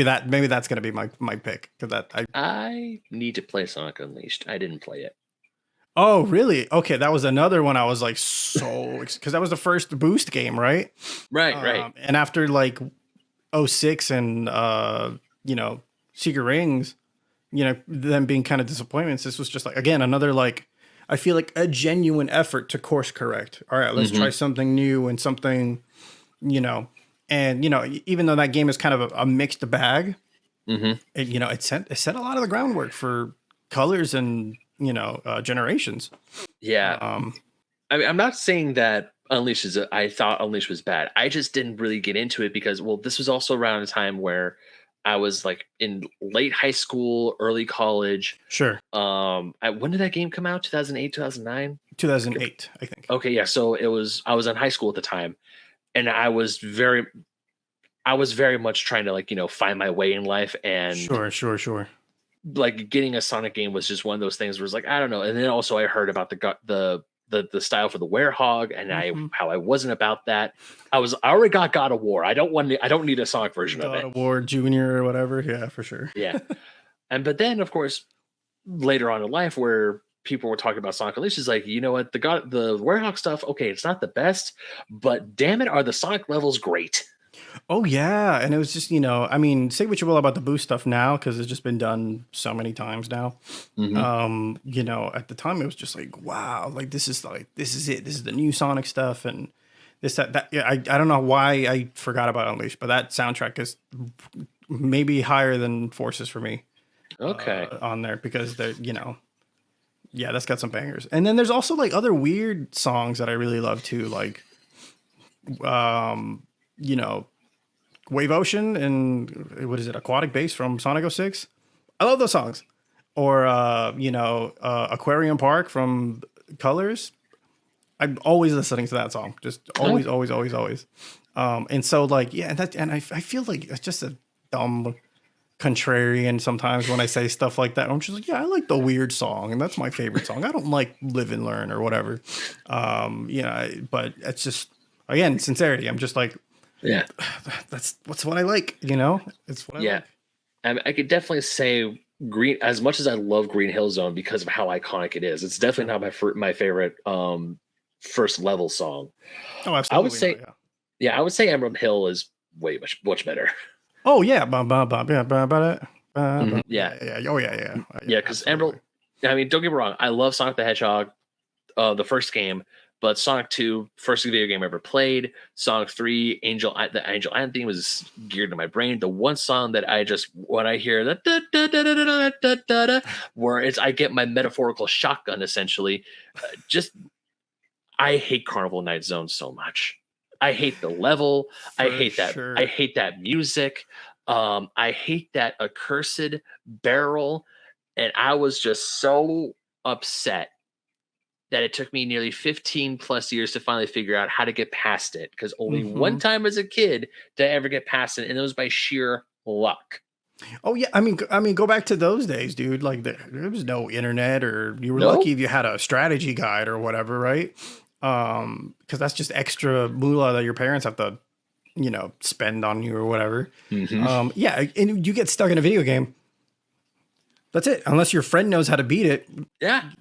be my pick because I need to play Sonic Unleashed. I didn't play it. Oh, really? Okay, that was another one I was like because that was the first Boost game, right? Right. And after like '06 and Secret Rings, them being kind of disappointments, this was just like again another like I feel like a genuine effort to course correct. All right, let's try something new and something, and even though that game is kind of a mixed bag, it set a lot of the groundwork for colors and generations. Yeah. I mean, I'm not saying that I thought Unleashed was bad. I just didn't really get into it because, well, this was also around a time where I was like in late high school, early college. Sure. When did that game come out? 2008, 2009? 2008, I think. Okay, yeah. So I was in high school at the time, and I was very much trying to like find my way in life, and Sure. like getting a Sonic game was just one of those things where it's like I don't know. And then also I heard about the style for the Werehog and how I wasn't about that. I already got God of War. I don't need a Sonic version of it. God of War Junior or whatever. Yeah, for sure. Yeah. But then of course later on in life where people were talking about Sonic Unleashed is like, you know what, the Werehog stuff, okay, it's not the best, but damn it, are the Sonic levels great. Oh yeah, and it was just I mean, say what you will about the Boost stuff now because it's just been done so many times now. At the time it was just like, wow, like this is it. This is the new Sonic stuff and this that. Yeah, I don't know why I forgot about Unleashed, but that soundtrack is maybe higher than Forces for me. Okay, on there because they're yeah, that's got some bangers. And then there's also like other weird songs that I really love too, like Wave Ocean and what is it, Aquatic Bass from Sonic 06. I love those songs. Or Aquarium Park from Colors. I'm always listening to that song. Just always. And so like I feel like it's just a dumb contrarian sometimes when I say stuff like that. I'm just like, yeah, I like the weird song, and that's my favorite song. I don't like Live and Learn or whatever. But it's just again sincerity. I'm just like, yeah, that's what I like. It's what I like. I could definitely say Green. As much as I love Green Hill Zone because of how iconic it is, it's definitely not my favorite first level song. Oh, absolutely. I would say, I would say Emerald Hill is much better. Oh yeah, yeah. Oh yeah. Because Emerald. I mean, don't get me wrong. I love Sonic the Hedgehog, the first game, but Sonic 2, first video game I ever played. Sonic 3, the Angel Island theme was geared to my brain. The one song that I just when I hear that where I get my metaphorical shotgun essentially. I hate Carnival Night Zone so much. I hate the level. I hate that music. I hate that accursed barrel. And I was just so upset that it took me nearly 15 plus years to finally figure out how to get past it. Because only one time as a kid did I ever get past it. And it was by sheer luck. Oh yeah, I mean, go back to those days, dude. Like there was no internet, or you were lucky if you had a strategy guide or whatever, right? Because that's just extra moolah that your parents have to, spend on you or whatever. Yeah, and you get stuck in a video game. That's it. Unless your friend knows how to beat it,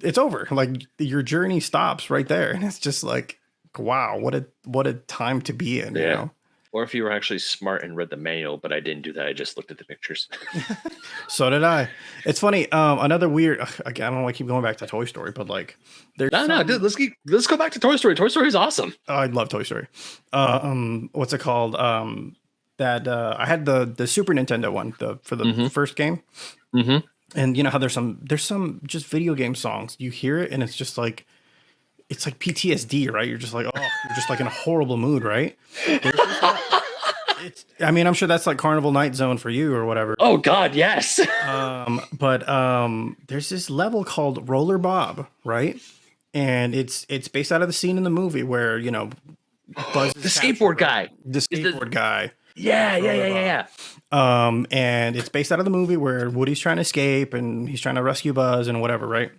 it's over. Like your journey stops right there, and it's just like, wow, what a time to be in. You know? Or if you were actually smart and read the manual, but I didn't do that. I just looked at the pictures. So did I. It's funny. Another weird. Again, I don't want to keep going back to Toy Story, but like, there's No, dude. Let's go back to Toy Story. Toy Story is awesome. Oh, I love Toy Story. What's it called? That I had the Super Nintendo one, for the first game. Mm-hmm. And you know how there's some just video game songs. You hear it and it's like PTSD, right? You're just like, oh, you're just like in a horrible mood, right? I mean, I'm sure that's like Carnival Night Zone for you or whatever. Oh God, yes. But there's this level called Roller Bob, right? And it's based out of the scene in the movie where, you know, Buzz the skateboard guy. The skateboard guy. Yeah. And it's based out of the movie where Woody's trying to escape and he's trying to rescue Buzz and whatever, right?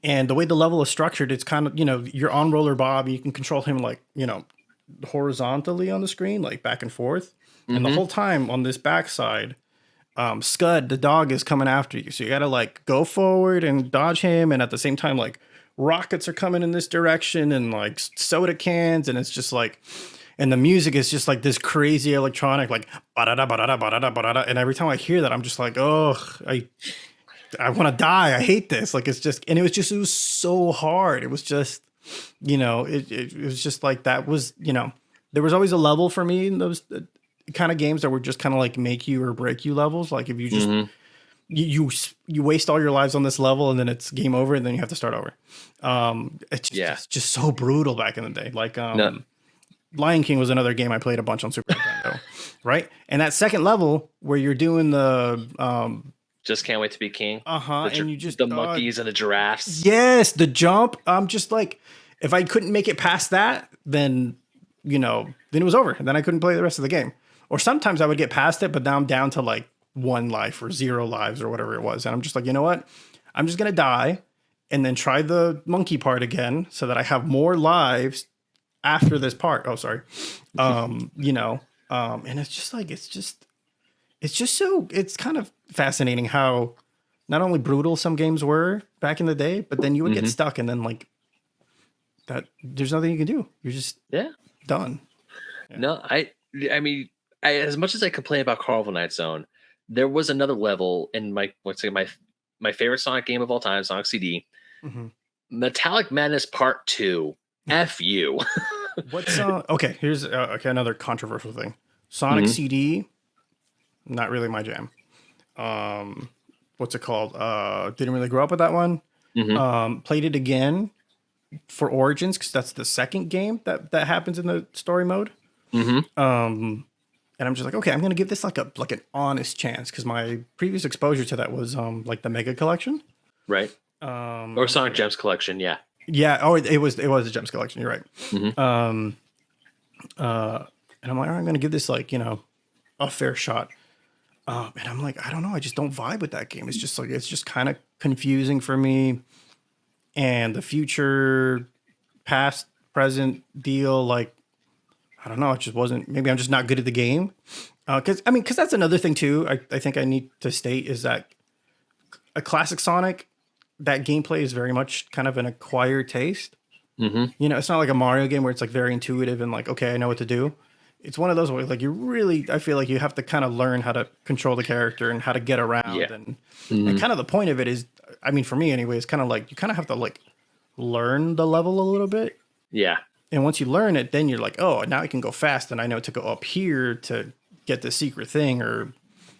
And the way the level is structured, it's kind of, you know, you're on Roller Bob, you can control him like, you know, horizontally on the screen, like back and forth. And the whole time on this backside, Scud, the dog, is coming after you. So you got to like go forward and dodge him. And at the same time, like rockets are coming in this direction and like soda cans. And it's just like, and the music is just like this crazy electronic, like ba-da-da, ba-da-da, ba-da-da, ba-da-da. And every time I hear that, I'm just like, oh, I want to die. I hate this. Like, it's just, and it was so hard. It was just, you know, it was just like, that was, you know, there was always a level for me in those kind of games that were just kind of like make you or break you levels. Like if you just, you waste all your lives on this level and then it's game over and then you have to start over. It's just so brutal back in the day. Like, Lion King was another game I played a bunch on Super Nintendo, right? And that second level where you're doing the just can't wait to be king. And you just the monkeys and the giraffes. Yes, the jump. I'm just like, if I couldn't make it past that, then you know, then it was over, and then I couldn't play the rest of the game. Or sometimes I would get past it, but now I'm down to like 1 life or 0 lives or whatever it was, and I'm just like, you know what? I'm just gonna die, and then try the monkey part again, so that I have more lives after this part. Oh, sorry. You know, and it's just like, it's just so, it's kind of fascinating how not only brutal some games were back in the day, but then you would get stuck and then like that, there's nothing you can do. You're just done. Yeah. No, I mean, as much as I complain about Carnival Night Zone, there was another level in my favorite Sonic game of all time, Sonic CD, Metallic Madness Part 2. F you. What's okay? Here's another controversial thing. Sonic CD, not really my jam. What's it called? Didn't really grow up with that one. Played it again for Origins because that's the second game that happens in the story mode. And I'm just like, okay, I'm gonna give this like an honest chance because my previous exposure to that was like the Mega Collection, right? Or Sonic Gems Collection, yeah. Yeah. Oh, it was a Gems Collection. You're right. And I'm like, all right, I'm gonna give this like, you know, a fair shot. And I'm like, I don't know, I just don't vibe with that game. It's just like, it's just kind of confusing for me. And the future, past, present deal, like, I don't know, it just wasn't. Maybe I'm just not good at the game. Because that's another thing too. I think I need to state is that a classic Sonic, that gameplay is very much kind of an acquired taste. You know, it's not like a Mario game where it's like very intuitive and like, okay, I know what to do. It's one of those where like I feel like you have to kind of learn how to control the character and how to get around. And kind of the point of it is, I mean, for me anyway, it's kind of like you kind of have to like learn the level a little bit. Yeah. And once you learn it, then you're like, oh, now I can go fast and I know to go up here to get the secret thing or,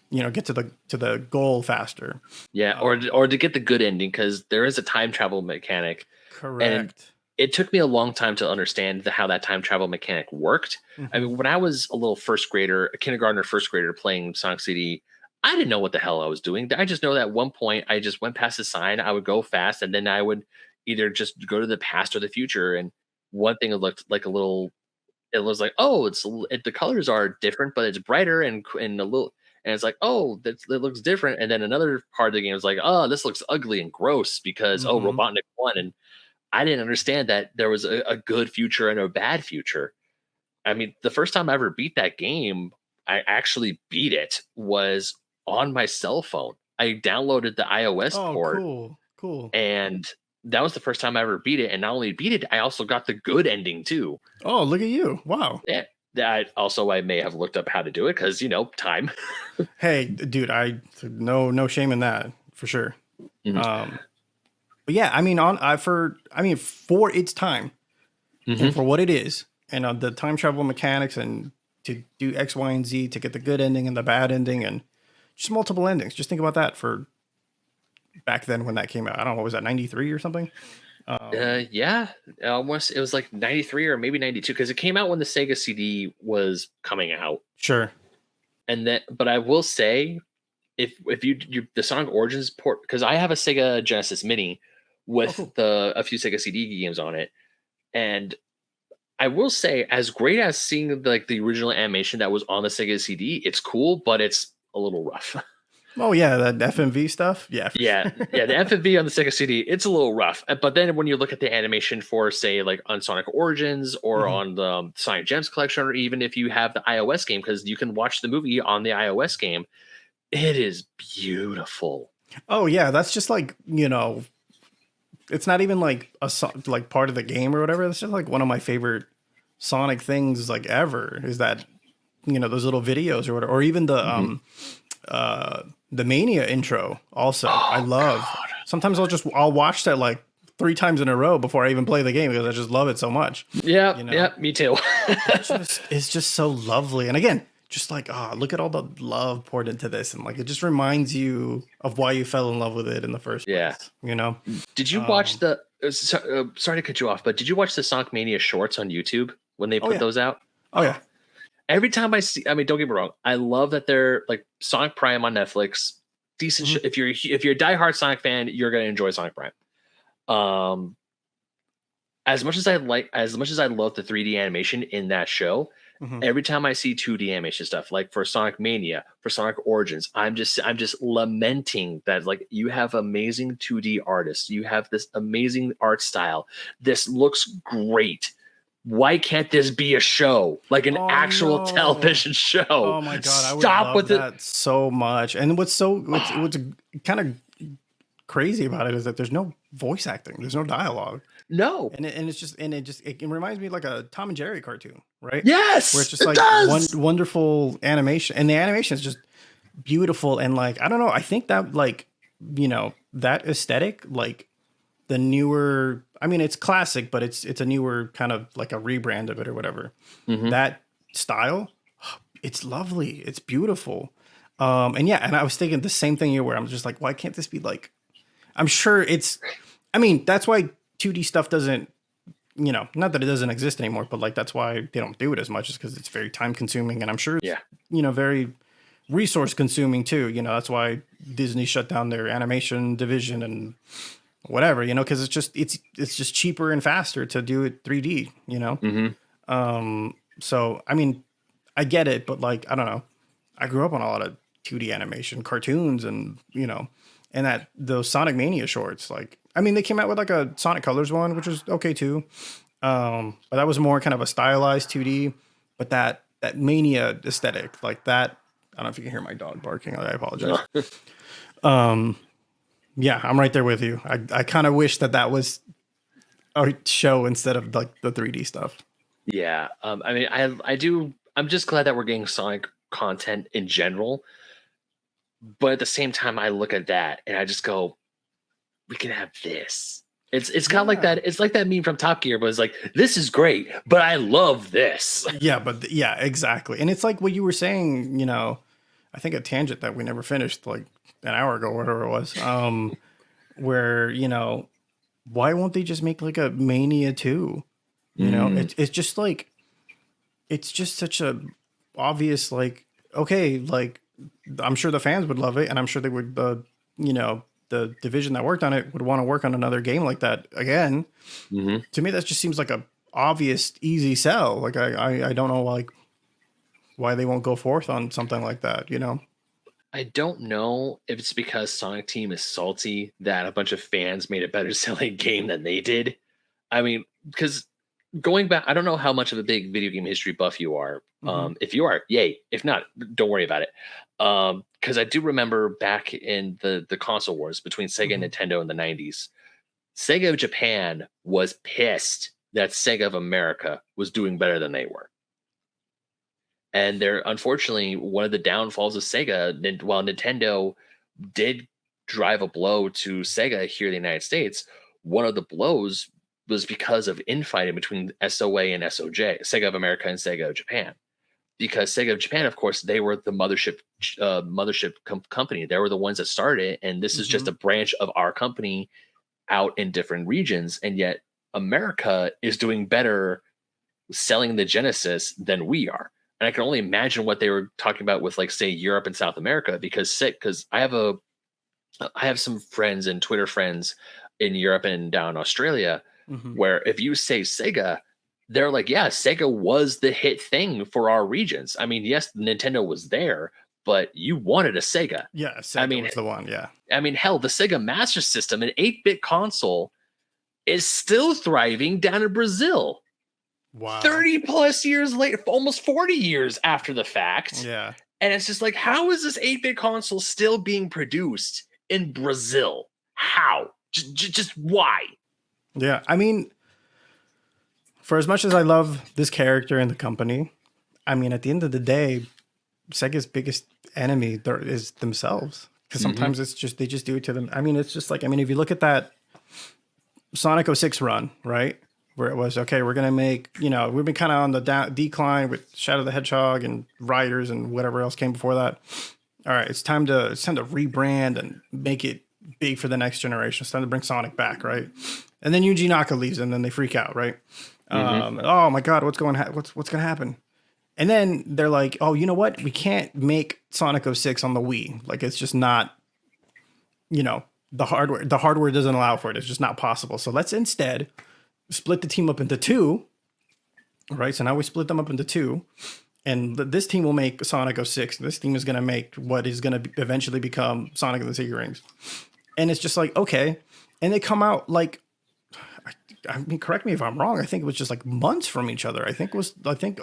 you know, get to the goal faster. Yeah, or to get the good ending, because there is a time travel mechanic. Correct. And it took me a long time to understand how that time travel mechanic worked. I mean, when I was a kindergartner, first grader playing Sonic CD, I didn't know what the hell I was doing. I just know that at one point I just went past the sign, I would go fast, and then I would either just go to the past or the future. And one thing, it looked like it was like, oh, the colors are different, but it's brighter and a little. And it's like, oh, it looks different. And then another part of the game is like, oh, this looks ugly and gross because, Robotnik won. And I didn't understand that there was a good future and a bad future. I mean, the first time I ever beat that game, I actually beat it, was on my cell phone. I downloaded the iOS port. Cool. And that was the first time I ever beat it. And not only beat it, I also got the good ending too. Oh, look at you. Wow. Yeah. that also I may have looked up how to do it because time. Hey, dude, no shame in that for sure. Mhm. Um, but yeah, I mean, for its time and Mhm. for what it is, and the time travel mechanics, and to do X, Y, and Z to get the good ending and the bad ending, and just multiple endings. Just think about that for back then when that came out. I don't know, what was that, 93 or something? Yeah, almost. It was like 93 or maybe 92 because it came out when the Sega CD was coming out. Sure. And then, but I will say, if you the Sonic Origins port, because I have a Sega Genesis Mini Oh, with cool. a few Sega CD games on it, and I will say, as great as seeing like the original animation that was on the Sega CD, it's cool, but it's a little rough. Oh yeah, that FMV stuff. Yeah, for Yeah, sure. yeah, the FMV on the Sega CD, it's a little rough. But then when you look at the animation for, say, like on Sonic Origins or Mhm. on the Sonic Gems collection, or even if you have the iOS game, because you can watch the movie on the iOS game, it is beautiful. Oh yeah, that's just like, it's not even like like part of the game or whatever. It's just like one of my favorite Sonic things like ever is that, those little videos or whatever, or even Mhm. the Mania intro also. I Oh love. God. Sometimes I'll watch that like 3 times in a row before I even play the game because I just love it so much. Yeah, You know, yeah, me too. it's just so lovely. And again, just like, look at all the love poured into this, and like it just reminds you of why you fell in love with it in the first Yeah. place. You know. Did you watch Um, the? Sorry to cut you off, but did you watch the Sonic Mania shorts on YouTube when they oh put yeah. those out? Oh yeah. Every time I see, I mean, don't get me wrong, I love that they're like Sonic Prime on Netflix. Decent. Hmm. If you're a diehard Sonic fan, you're gonna enjoy Sonic Prime. Um, as much as I love the 3D animation in that show, Hmm. every time I see 2D animation stuff, like for Sonic Mania, for Sonic Origins, I'm just lamenting that like you have amazing 2D artists, you have this amazing art style. This looks great. Why can't this be a show, like an Oh actual no. television show? Oh my god, I would Stop love with it. that so much. And what's kind of crazy about it is that there's no voice acting. There's no dialogue. No. And it reminds me of like a Tom and Jerry cartoon, right? Where it's Yes, just it like one does. wonderful animation, and the animation is just beautiful. And like, I don't know, I think that like, that aesthetic, like the newer, I mean, it's classic, but it's a newer kind of like a rebrand of it or whatever. Hmm. That style, it's lovely, it's beautiful. And yeah, and I was thinking the same thing here where I'm just like, why can't this be like, I'm sure it's, I mean, that's why 2D stuff doesn't, not that it doesn't exist anymore, but like that's why they don't do it as much, is because it's very time consuming, and I'm sure it's, Yeah. very resource consuming too. That's why Disney shut down their animation division and whatever, because it's just cheaper and faster to do it 3D. Hmm. So I mean, I get it, but like, I don't know. I grew up on a lot of 2D animation cartoons, and and that those Sonic Mania shorts. Like, I mean, they came out with like a Sonic Colors one, which was okay too. But that was more kind of a stylized 2D. But that Mania aesthetic, like that. I don't know if you can hear my dog barking. I apologize. Yeah, I'm right there with you. I kind of wish that was a show instead of like the 3D stuff. Yeah. I mean, I do. I'm just glad that we're getting Sonic content in general, but at the same time, I look at that and I just go, we can have this. It's kind of like Yeah. that. It's like that meme from Top Gear, but it's like, this is great, but I love this. Yeah, but yeah, exactly. And it's like what you were saying, I think a tangent that we never finished like an hour ago, whatever it was. Where, why won't they just make like a Mania 2? Mm, It's just like, it's just such a obvious, like, okay, like I'm sure the fans would love it, and I'm sure they would, the division that worked on it would want to work on another game like that again. hmm. To me, that just seems like a obvious, easy sell. Like, I don't know, like, why they won't go forth on something like that. I don't know if it's because Sonic Team is salty that a bunch of fans made a better selling game than they did. I mean, because going back, I don't know how much of a big video game history buff you are. Hmm. If you are, yay. If not, don't worry about it. Because I do remember back in the console wars between Sega and Hmm. Nintendo in the 90s, Sega of Japan was pissed that Sega of America was doing better than they were. And they're unfortunately one of the downfalls of Sega. While Nintendo did drive a blow to Sega here in the United States, one of the blows was because of infighting between SOA and SOJ, Sega of America and Sega of Japan. Because Sega of Japan, of course, they were the company. They were the ones that started it, and this is just Hmm. a branch of our company out in different regions. And yet, America is doing better selling the Genesis than we are. And I can only imagine what they were talking about with, like, say, Europe and South America, because I have some friends and Twitter friends in Europe and down in Australia Hmm. where if you say Sega, they're like, yeah, Sega was the hit thing for our regions. I mean, yes, Nintendo was there, but you wanted a Sega. Yeah, I Sega mean, was the one. Yeah. hell, the Sega Master System, an 8-bit console, is still thriving down in Brazil. Wow. 30 plus years later, almost 40 years after the fact. Yeah. And it's just like, how is this 8-bit console still being produced in Brazil? How? Just why? Yeah. I mean, for as much as I love this character and the company, I mean, at the end of the day, Sega's biggest enemy is themselves. Because Hmm. sometimes it's just they just do it to them. I mean, it's just like, I mean, if you look at that Sonic '06 run, right, where it was okay, we're gonna make, we've been kind of on the decline with Shadow the Hedgehog and Riders and whatever else came before that. All right, it's time to rebrand and make it big for the next generation. It's time to bring Sonic back, right? And then Yuji Naka leaves, and then they freak out, right? Hmm. Oh my God, what's gonna happen? And then they're like, oh, you know what? We can't make Sonic '06 on the Wii. Like, it's just not, the hardware doesn't allow for it. It's just not possible. So let's instead split the team up into two. Right. So now we split them up into two. And this team will make Sonic '06. This team is going to make what is going to eventually become Sonic and the Secret Rings. And it's just like, okay. And they come out like, I mean, correct me if I'm wrong. I think it was just like months from each other. I think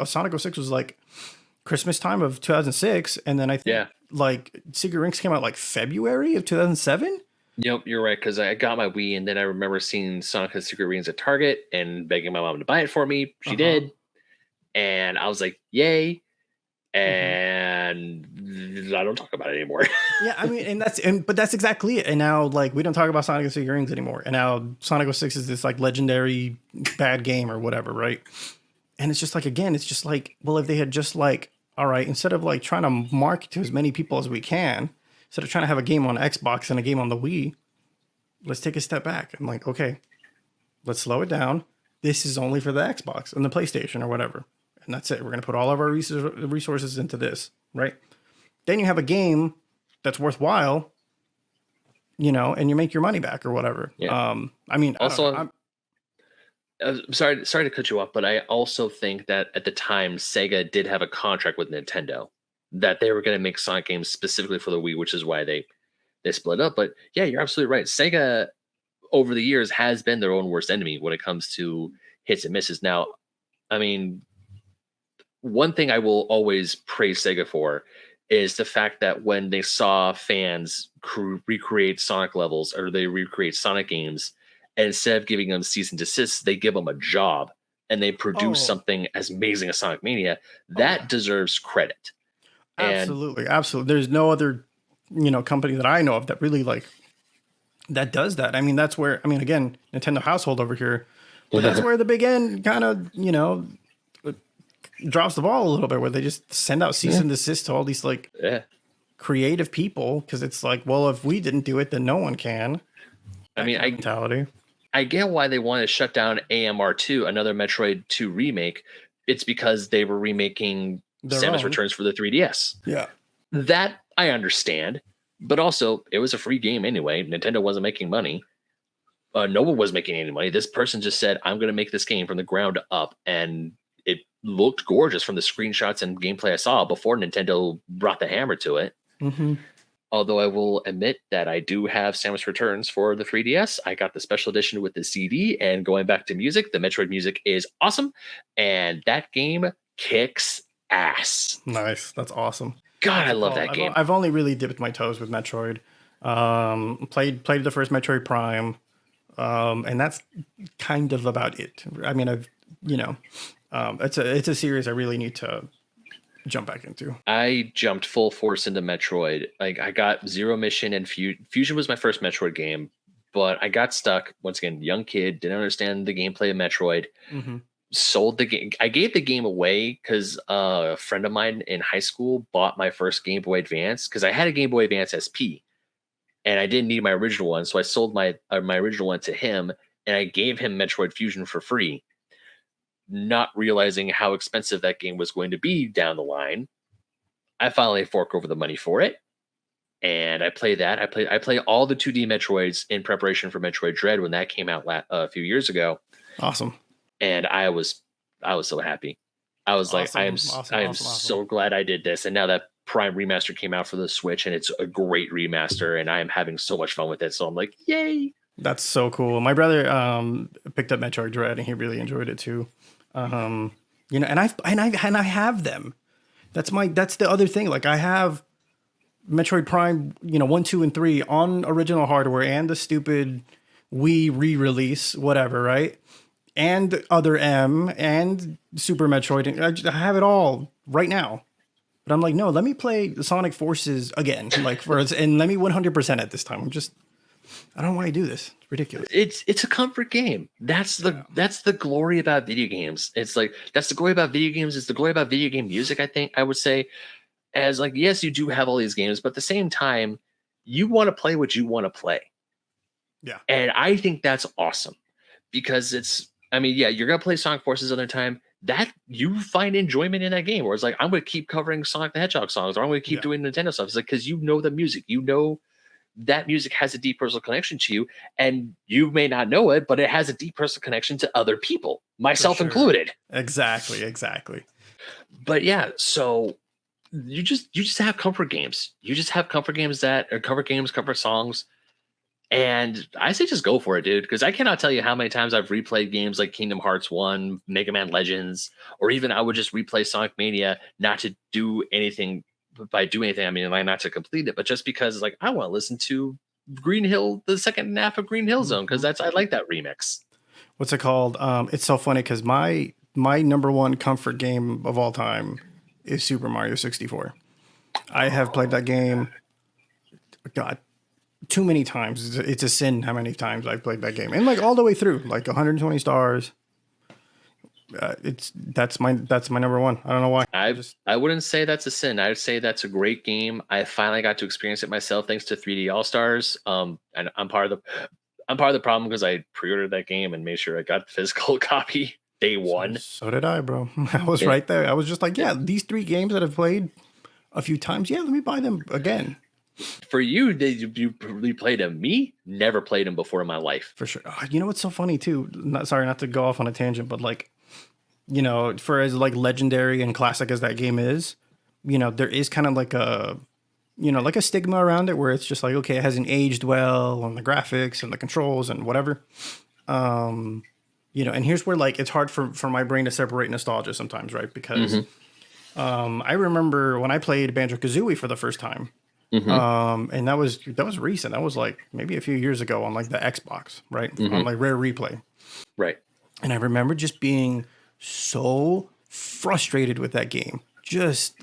Sonic '06 was like Christmas time of 2006. And then I think Yeah. like Secret Rings came out like February of 2007. Yep, you're right. Because I got my Wii, and then I remember seeing Sonic and the Secret Rings at Target and begging my mom to buy it for me. She Uh huh. did. And I was like, yay. Hmm. And I don't talk about it anymore. Yeah, I mean, but that's exactly it. And now, like, we don't talk about Sonic and Secret Rings anymore. And now Sonic '06 is this like legendary bad game or whatever, right? And it's just like, again, it's just like, well, if they had just like, all right, instead of like trying to market to as many people as we can, instead of trying to have a game on Xbox and a game on the Wii, let's take a step back. I'm like, okay, let's slow it down. This is only for the Xbox and the PlayStation or whatever. And that's it. We're going to put all of our resources into this, right? Then you have a game that's worthwhile, and you make your money back or whatever. Yeah. I mean, I don't know. Also, sorry to cut you off, but I also think that at the time Sega did have a contract with Nintendo that they were going to make Sonic games specifically for the Wii, which is why they split up. But yeah, you're absolutely right. Sega over the years has been their own worst enemy when it comes to hits and misses. Now, I mean, one thing I will always praise Sega for is the fact that when they saw fans recreate Sonic levels or they recreate Sonic games, and instead of giving them cease and desist, they give them a job and they produce Oh, something as amazing as Sonic Mania. oh That yeah, deserves credit. And absolutely, absolutely. There's no other, company that I know of that really like that does that. I mean, that's where, I mean, again, Nintendo household over here, but that's where the big end kind of, drops the ball a little bit, where they just send out cease yeah, and desist to all these like yeah. creative people because it's like, well, if we didn't do it, then no one can. I That mean, kind of mentality. I get why they want to shut down AMR2, another Metroid 2 remake. It's because they were remaking Their Samus own. Returns for the 3DS. Yeah. That I understand, but also it was a free game anyway. Nintendo wasn't making money. No one was making any money. This person just said, "I'm going to make this game from the ground up," and it looked gorgeous from the screenshots and gameplay I saw before Nintendo brought the hammer to it. Hmm. Although I will admit that I do have Samus Returns for the 3DS. I got the special edition with the CD, and going back to music, the Metroid music is awesome, and that game kicks ass. Nice. That's awesome. God, What's I it love called? that game. I've only really dipped my toes with Metroid. Played the first Metroid Prime, and that's kind of about it. I mean, I've, it's a series I really need to jump back into. I jumped full force into Metroid. Like I got Zero Mission and Fusion was my first Metroid game, but I got stuck. Once again, young kid, didn't understand the gameplay of Metroid. Hmm. Sold the game. I gave the game away because a friend of mine in high school bought my first Game Boy Advance because I had a Game Boy Advance SP and I didn't need my original one, so I sold my original one to him and I gave him Metroid Fusion for free, not realizing how expensive that game was going to be down the line. I finally fork over the money for it, and I play that. I play all the 2D Metroids in preparation for Metroid Dread when that came out a few years ago, Awesome. and I was so happy. I was like, Awesome. I Awesome. am Awesome. Awesome. so glad I did this. And now that Prime Remaster came out for the Switch, and it's a great remaster, and I am having so much fun with it. So I'm like, yay! That's so cool. My brother picked up Metroid Dread and he really enjoyed it too. And I have them. That's the other thing. Like I have Metroid Prime, 1, 2, and 3 on original hardware and the stupid Wii re-release, whatever, right? And Other M and Super Metroid. And I have it all right now. But I'm like, no, let me play Sonic Forces again, and let me 100% at this time. I don't know why I do this. It's ridiculous. It's a comfort game. That's the glory about video games. It's like that's the glory about video games. It's the glory about video game music. I think I would say, as like, yes, you do have all these games, but at the same time, you want to play what you want to play. Yeah. And I think that's awesome because I mean, yeah, you're gonna play Sonic Forces another time. That you find enjoyment in that game, where it's like I'm gonna keep covering Sonic the Hedgehog songs, or I'm gonna keep doing Nintendo stuff. It's like because you know the music, that music has a deep personal connection to you, and you may not know it, but it has a deep personal connection to other people, myself included. Exactly. But yeah, so you just have comfort games. You just have comfort games that are comfort games, comfort songs. And I say just go for it, dude, because I cannot tell you how many times I've replayed games like Kingdom Hearts 1, Mega Man Legends, or even I would just replay Sonic Mania, not to do anything. By do anything, I mean like not to complete it, but just because like I want to listen to Green Hill, the second half of Green Hill Zone, because I like that remix. What's it called? It's so funny because my number one comfort game of all time is Super Mario 64. I have played that game, God, too many times. It's a sin how many times I've played that game, and like all the way through, like 120 stars. That's my number one. I don't know why. I wouldn't say that's a sin. I would say that's a great game. I finally got to experience it myself thanks to 3D All Stars. And I'm part of the problem because I pre-ordered that game and made sure I got the physical copy day one. So did I, bro. I was right there. I was just like, yeah, these 3 games that I've played a few times, yeah, let me buy them again. For you, you replayed them. Me, never played them before in my life. For sure. You know what's so funny too? Sorry, not to go off on a tangent, but like, for as like legendary and classic as that game is, there is kind of like like a stigma around it where it's just like, okay, it hasn't aged well on the graphics and the controls and whatever. And here's where like it's hard for my brain to separate nostalgia sometimes, right? Because I remember when I played Banjo-Kazooie for the first time. And that was recent. That was like maybe a few years ago on like the Xbox, right? On like Rare Replay. Right. And I remember just being so frustrated with that game, just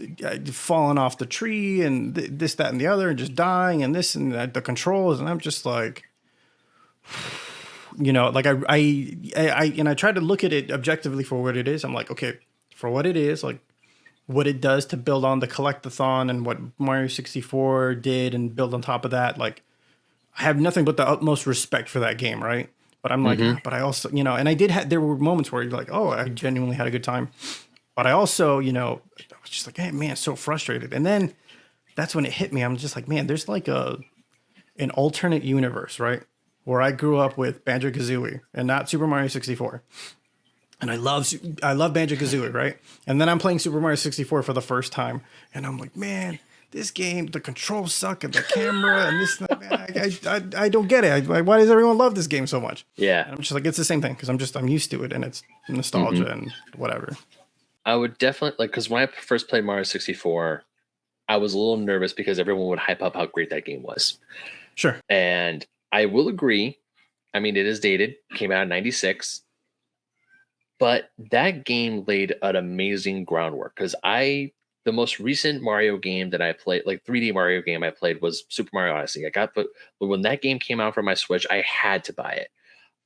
falling off the tree and this, that, and the other, and just dying and this and that, the controls. And I'm just like, like I tried to look at it objectively for what it is. I'm like, okay, for what it is, like what it does to build on the collectathon and what Mario 64 did and build on top of that. Like I have nothing but the utmost respect for that game. Right. But I'm like, but I also, and I there were moments where you're like, oh, I genuinely had a good time. But I also, I was just like, hey, man, so frustrated. And then that's when it hit me. I'm just like, man, there's like an alternate universe, right? Where I grew up with Banjo-Kazooie and not Super Mario 64. And I love Banjo-Kazooie, right? And then I'm playing Super Mario 64 for the first time. And I'm like, man, this game, the controls suck and the camera and this, I don't get it. Why does everyone love this game so much? Yeah. And I'm just like, it's the same thing because I'm used to it and it's nostalgia and whatever. I would definitely because when I first played Mario 64, I was a little nervous because everyone would hype up how great that game was. Sure. And I will agree. I mean, it is dated, came out in 96. But that game laid an amazing groundwork because I the most recent Mario game that I played, like 3D Mario game I played, was Super Mario Odyssey. But when that game came out for my Switch, I had to buy it.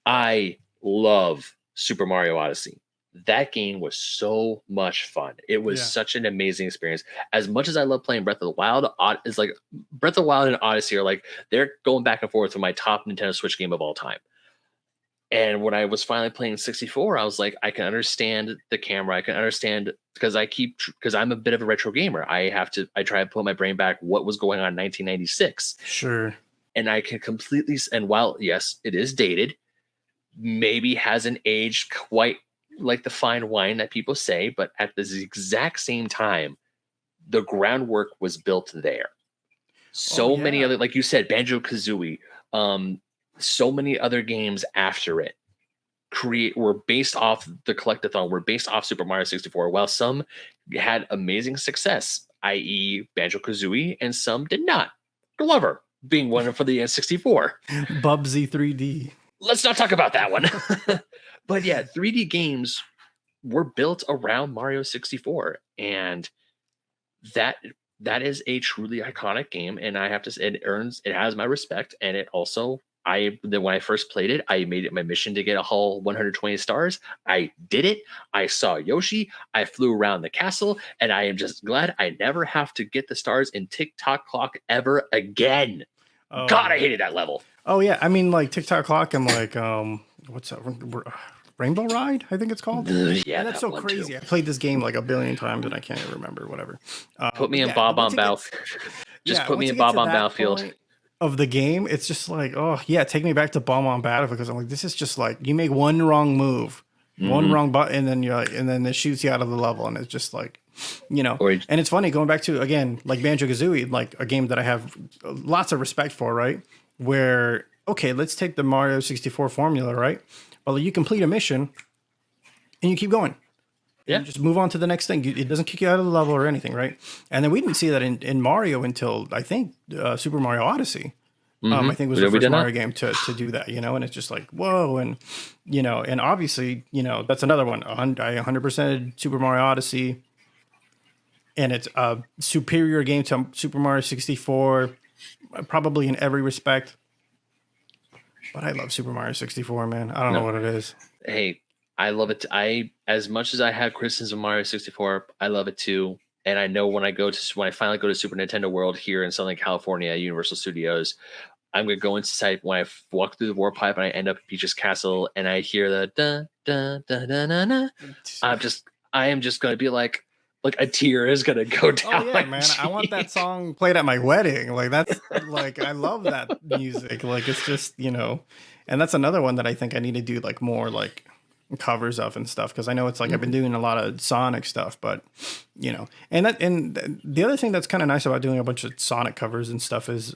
I love Super Mario Odyssey. That game was so much fun. It was Yeah. such an amazing experience. As much as I love playing Breath of the Wild, is like Breath of the Wild and Odyssey are like they're going back and forth for my top Nintendo Switch game of all time. And when I was finally playing 64, I was like, I can understand the camera. I can understand because I'm a bit of a retro gamer. I try to put my brain back what was going on in 1996. Sure. And I can completely, and while yes, it is dated, maybe hasn't aged quite like the fine wine that people say, but at the exact same time, the groundwork was built there. Oh So many yeah. other, like you said, Banjo Kazooie, so many other games after it were based off the collectathon, were based off Super Mario 64. While some had amazing success, i.e., Banjo Kazooie, and some did not. Glover being one for the N64. Bubsy 3D. Let's not talk about that one. But yeah, 3D games were built around Mario 64, and that that is a truly iconic game. And I have to say, it has my respect, and it also when I first played it, I made it my mission to get a whole 120 stars. I did it. I saw Yoshi. I flew around the castle, and I am just glad I never have to get the stars in Tick-Tock Clock ever again. Oh, God, yeah. I hated that level. Oh yeah, I mean like TikTok Clock. I'm like, what's that? Rainbow Ride, I think it's called. Yeah, And that's that so one crazy. too. I played this game like a billion times and I can't even remember. Whatever. Put me But in yeah, Bob once on it Bow. gets, Just yeah, put me once in it gets Bob to on that Battlefield. point of the game, it's just like, oh yeah, take me back to Bomb on Battlefield because I'm like, this is just like you make one wrong move, one wrong button, and then you're like, and then it shoots you out of the level, and it's just like, Or and it's funny going back to again like Banjo Kazooie, like a game that I have lots of respect for, right? Where okay, let's take the Mario 64 formula, right? Well, you complete a mission and you keep going. And yeah, you just move on to the next thing. It doesn't kick you out of the level or anything, right? And then we didn't see that in Mario until I think Super Mario Odyssey. I think was the we first did Mario not. game to do that, and it's just like whoa, and and obviously, that's another one. I 100% Super Mario Odyssey, and it's a superior game to Super Mario 64, probably in every respect. But I love Super Mario 64, man. I don't know No, what it is. hey, I love it. I as much as I have criticisms of Mario 64, I love it too. And I know when I finally go to Super Nintendo World here in Southern California, at Universal Studios, I'm gonna go inside when I walk through the warp pipe and I end up at Peach's castle and I hear the da da da da da da. I am just gonna be like a tear is gonna go Oh down yeah, my man. I want that cheek. song played at my wedding. Like that's like I love that music. Like it's just, and that's another one that I think I need to do like more like covers of and stuff because I know it's like I've been doing a lot of Sonic stuff, but and the other thing that's kind of nice about doing a bunch of Sonic covers and stuff is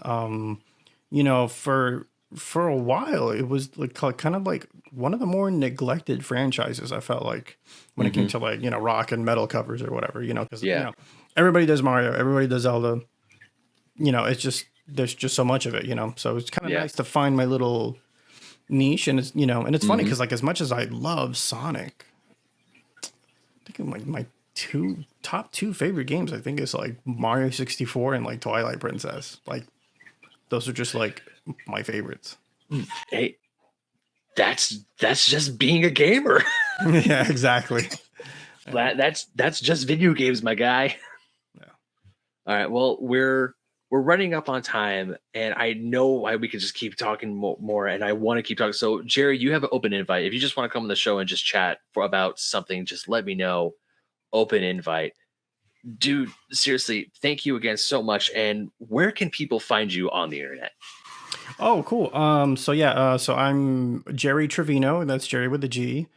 for a while it was like kind of like one of the more neglected franchises. I felt like when it came to like rock and metal covers or whatever, because Yeah. everybody does Mario, everybody does Zelda. It's just there's just so much of it, so it's kind of Yeah. nice to find my little niche. And it's and it's funny because like as much as I love Sonic, I think my top two favorite games I think is like Mario 64 and like Twilight Princess. Like those are just like my favorites. Hey, that's just being a gamer. Yeah, exactly. That's just video games, my guy. Yeah. All right. Well, we're running up on time, and I know why we could just keep talking more, and I want to keep talking. So, Gerry, you have an open invite. If you just want to come on the show and just chat about something, just let me know. Open invite, dude. Seriously, thank you again so much. And where can people find you on the internet? Oh, cool. So yeah, so I'm Gerry Trevino, and that's Gerry with a G.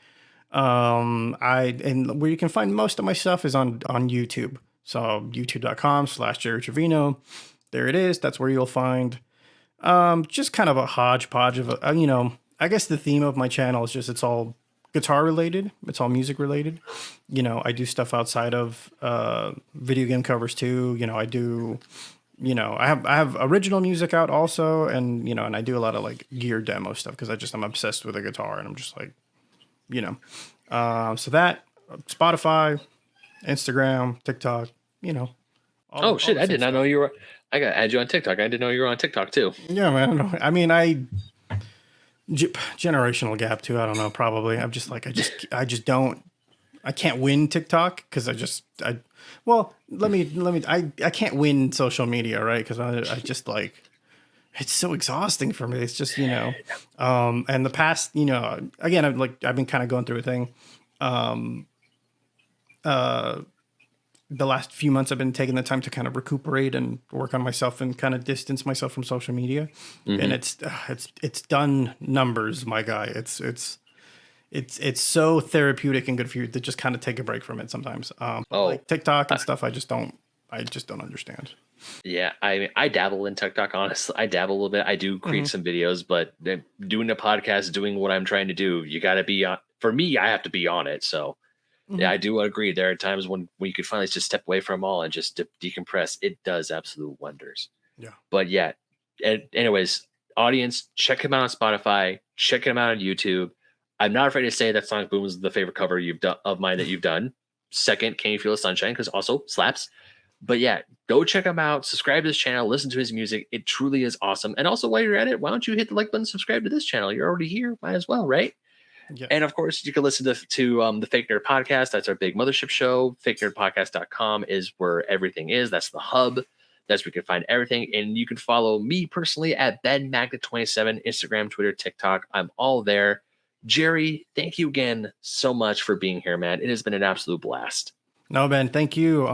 And where you can find most of my stuff is on YouTube. So youtube.com/Gerry Trevino. There it is. That's where you'll find just kind of a hodgepodge of I guess the theme of my channel is just it's all guitar related. It's all music related. I do stuff outside of video game covers too. I do I have original music out also, and and I do a lot of like gear demo stuff because I'm obsessed with a guitar, and I'm just like so that Spotify, Instagram, TikTok, you know, Oh all shit! the I same did not know stuff. you were. I got to add you on TikTok. I didn't know you were on TikTok too. Yeah, man. I mean, generational gap too. I don't know. Probably. I'm just like I just don't. I can't win TikTok because well, I can't win social media, right? Because I just like it's so exhausting for me. It's just and the past again I've been kind of going through a thing. Uh, the last few months I've been taking the time to kind of recuperate and work on myself and kind of distance myself from social media, and Hmm. it's done numbers, my guy. It's so therapeutic and good for you to just kind of take a break from it sometimes. But Oh, like TikTok and uh, stuff, I just don't understand. yeah. I dabble in TikTok. Honestly, I dabble a little bit. I do create Hmm. some videos, but doing a podcast, doing what I'm trying to do, you got to be on. For me, I have to be on it. So yeah, Hmm. I do agree. There are times when you could finally just step away from them all and just decompress. It does absolute wonders. Yeah. But yeah, anyways, audience, check him out on Spotify. Check him out on YouTube. I'm not afraid to say that Sonic Boom is the favorite cover you've done of mine that you've done. Second, Can You Feel the Sunshine? Because also slaps. But yeah, go check him out. Subscribe to his channel. Listen to his music. It truly is awesome. And also, while you're at it, why don't you hit the like button, subscribe to this channel? You're already here. Might as well, right? Yes. And of course, you can listen to the Fake Nerd Podcast. That's our big mothership show. FakeNerdPodcast.com is where everything is. That's the hub. That's where you can find everything. And you can follow me personally at BenMagnet27, Instagram, Twitter, TikTok. I'm all there. Gerry, thank you again so much for being here, man. It has been an absolute blast. No, Ben, thank you.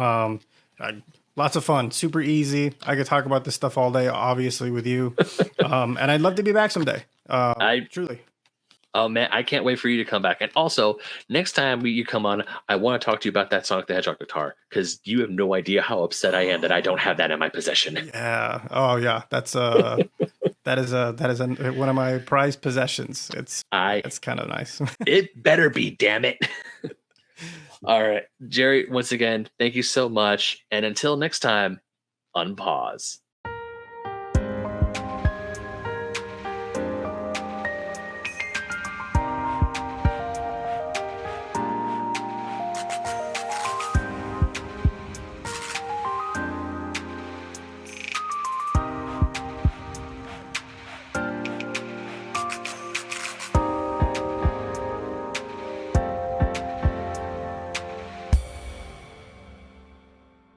Lots of fun, super easy. I could talk about this stuff all day, obviously, with you. And I'd love to be back someday. I Truly. Oh man, I can't wait for you to come back. And also, next time you come on, I want to talk to you about that Sonic the Hedgehog guitar because you have no idea how upset I am that I don't have that in my possession. Yeah. Oh, yeah. That is one of my prized possessions. I It's kind of nice. It better be, damn it. All right, Gerry. Once again, thank you so much, and until next time, unpause.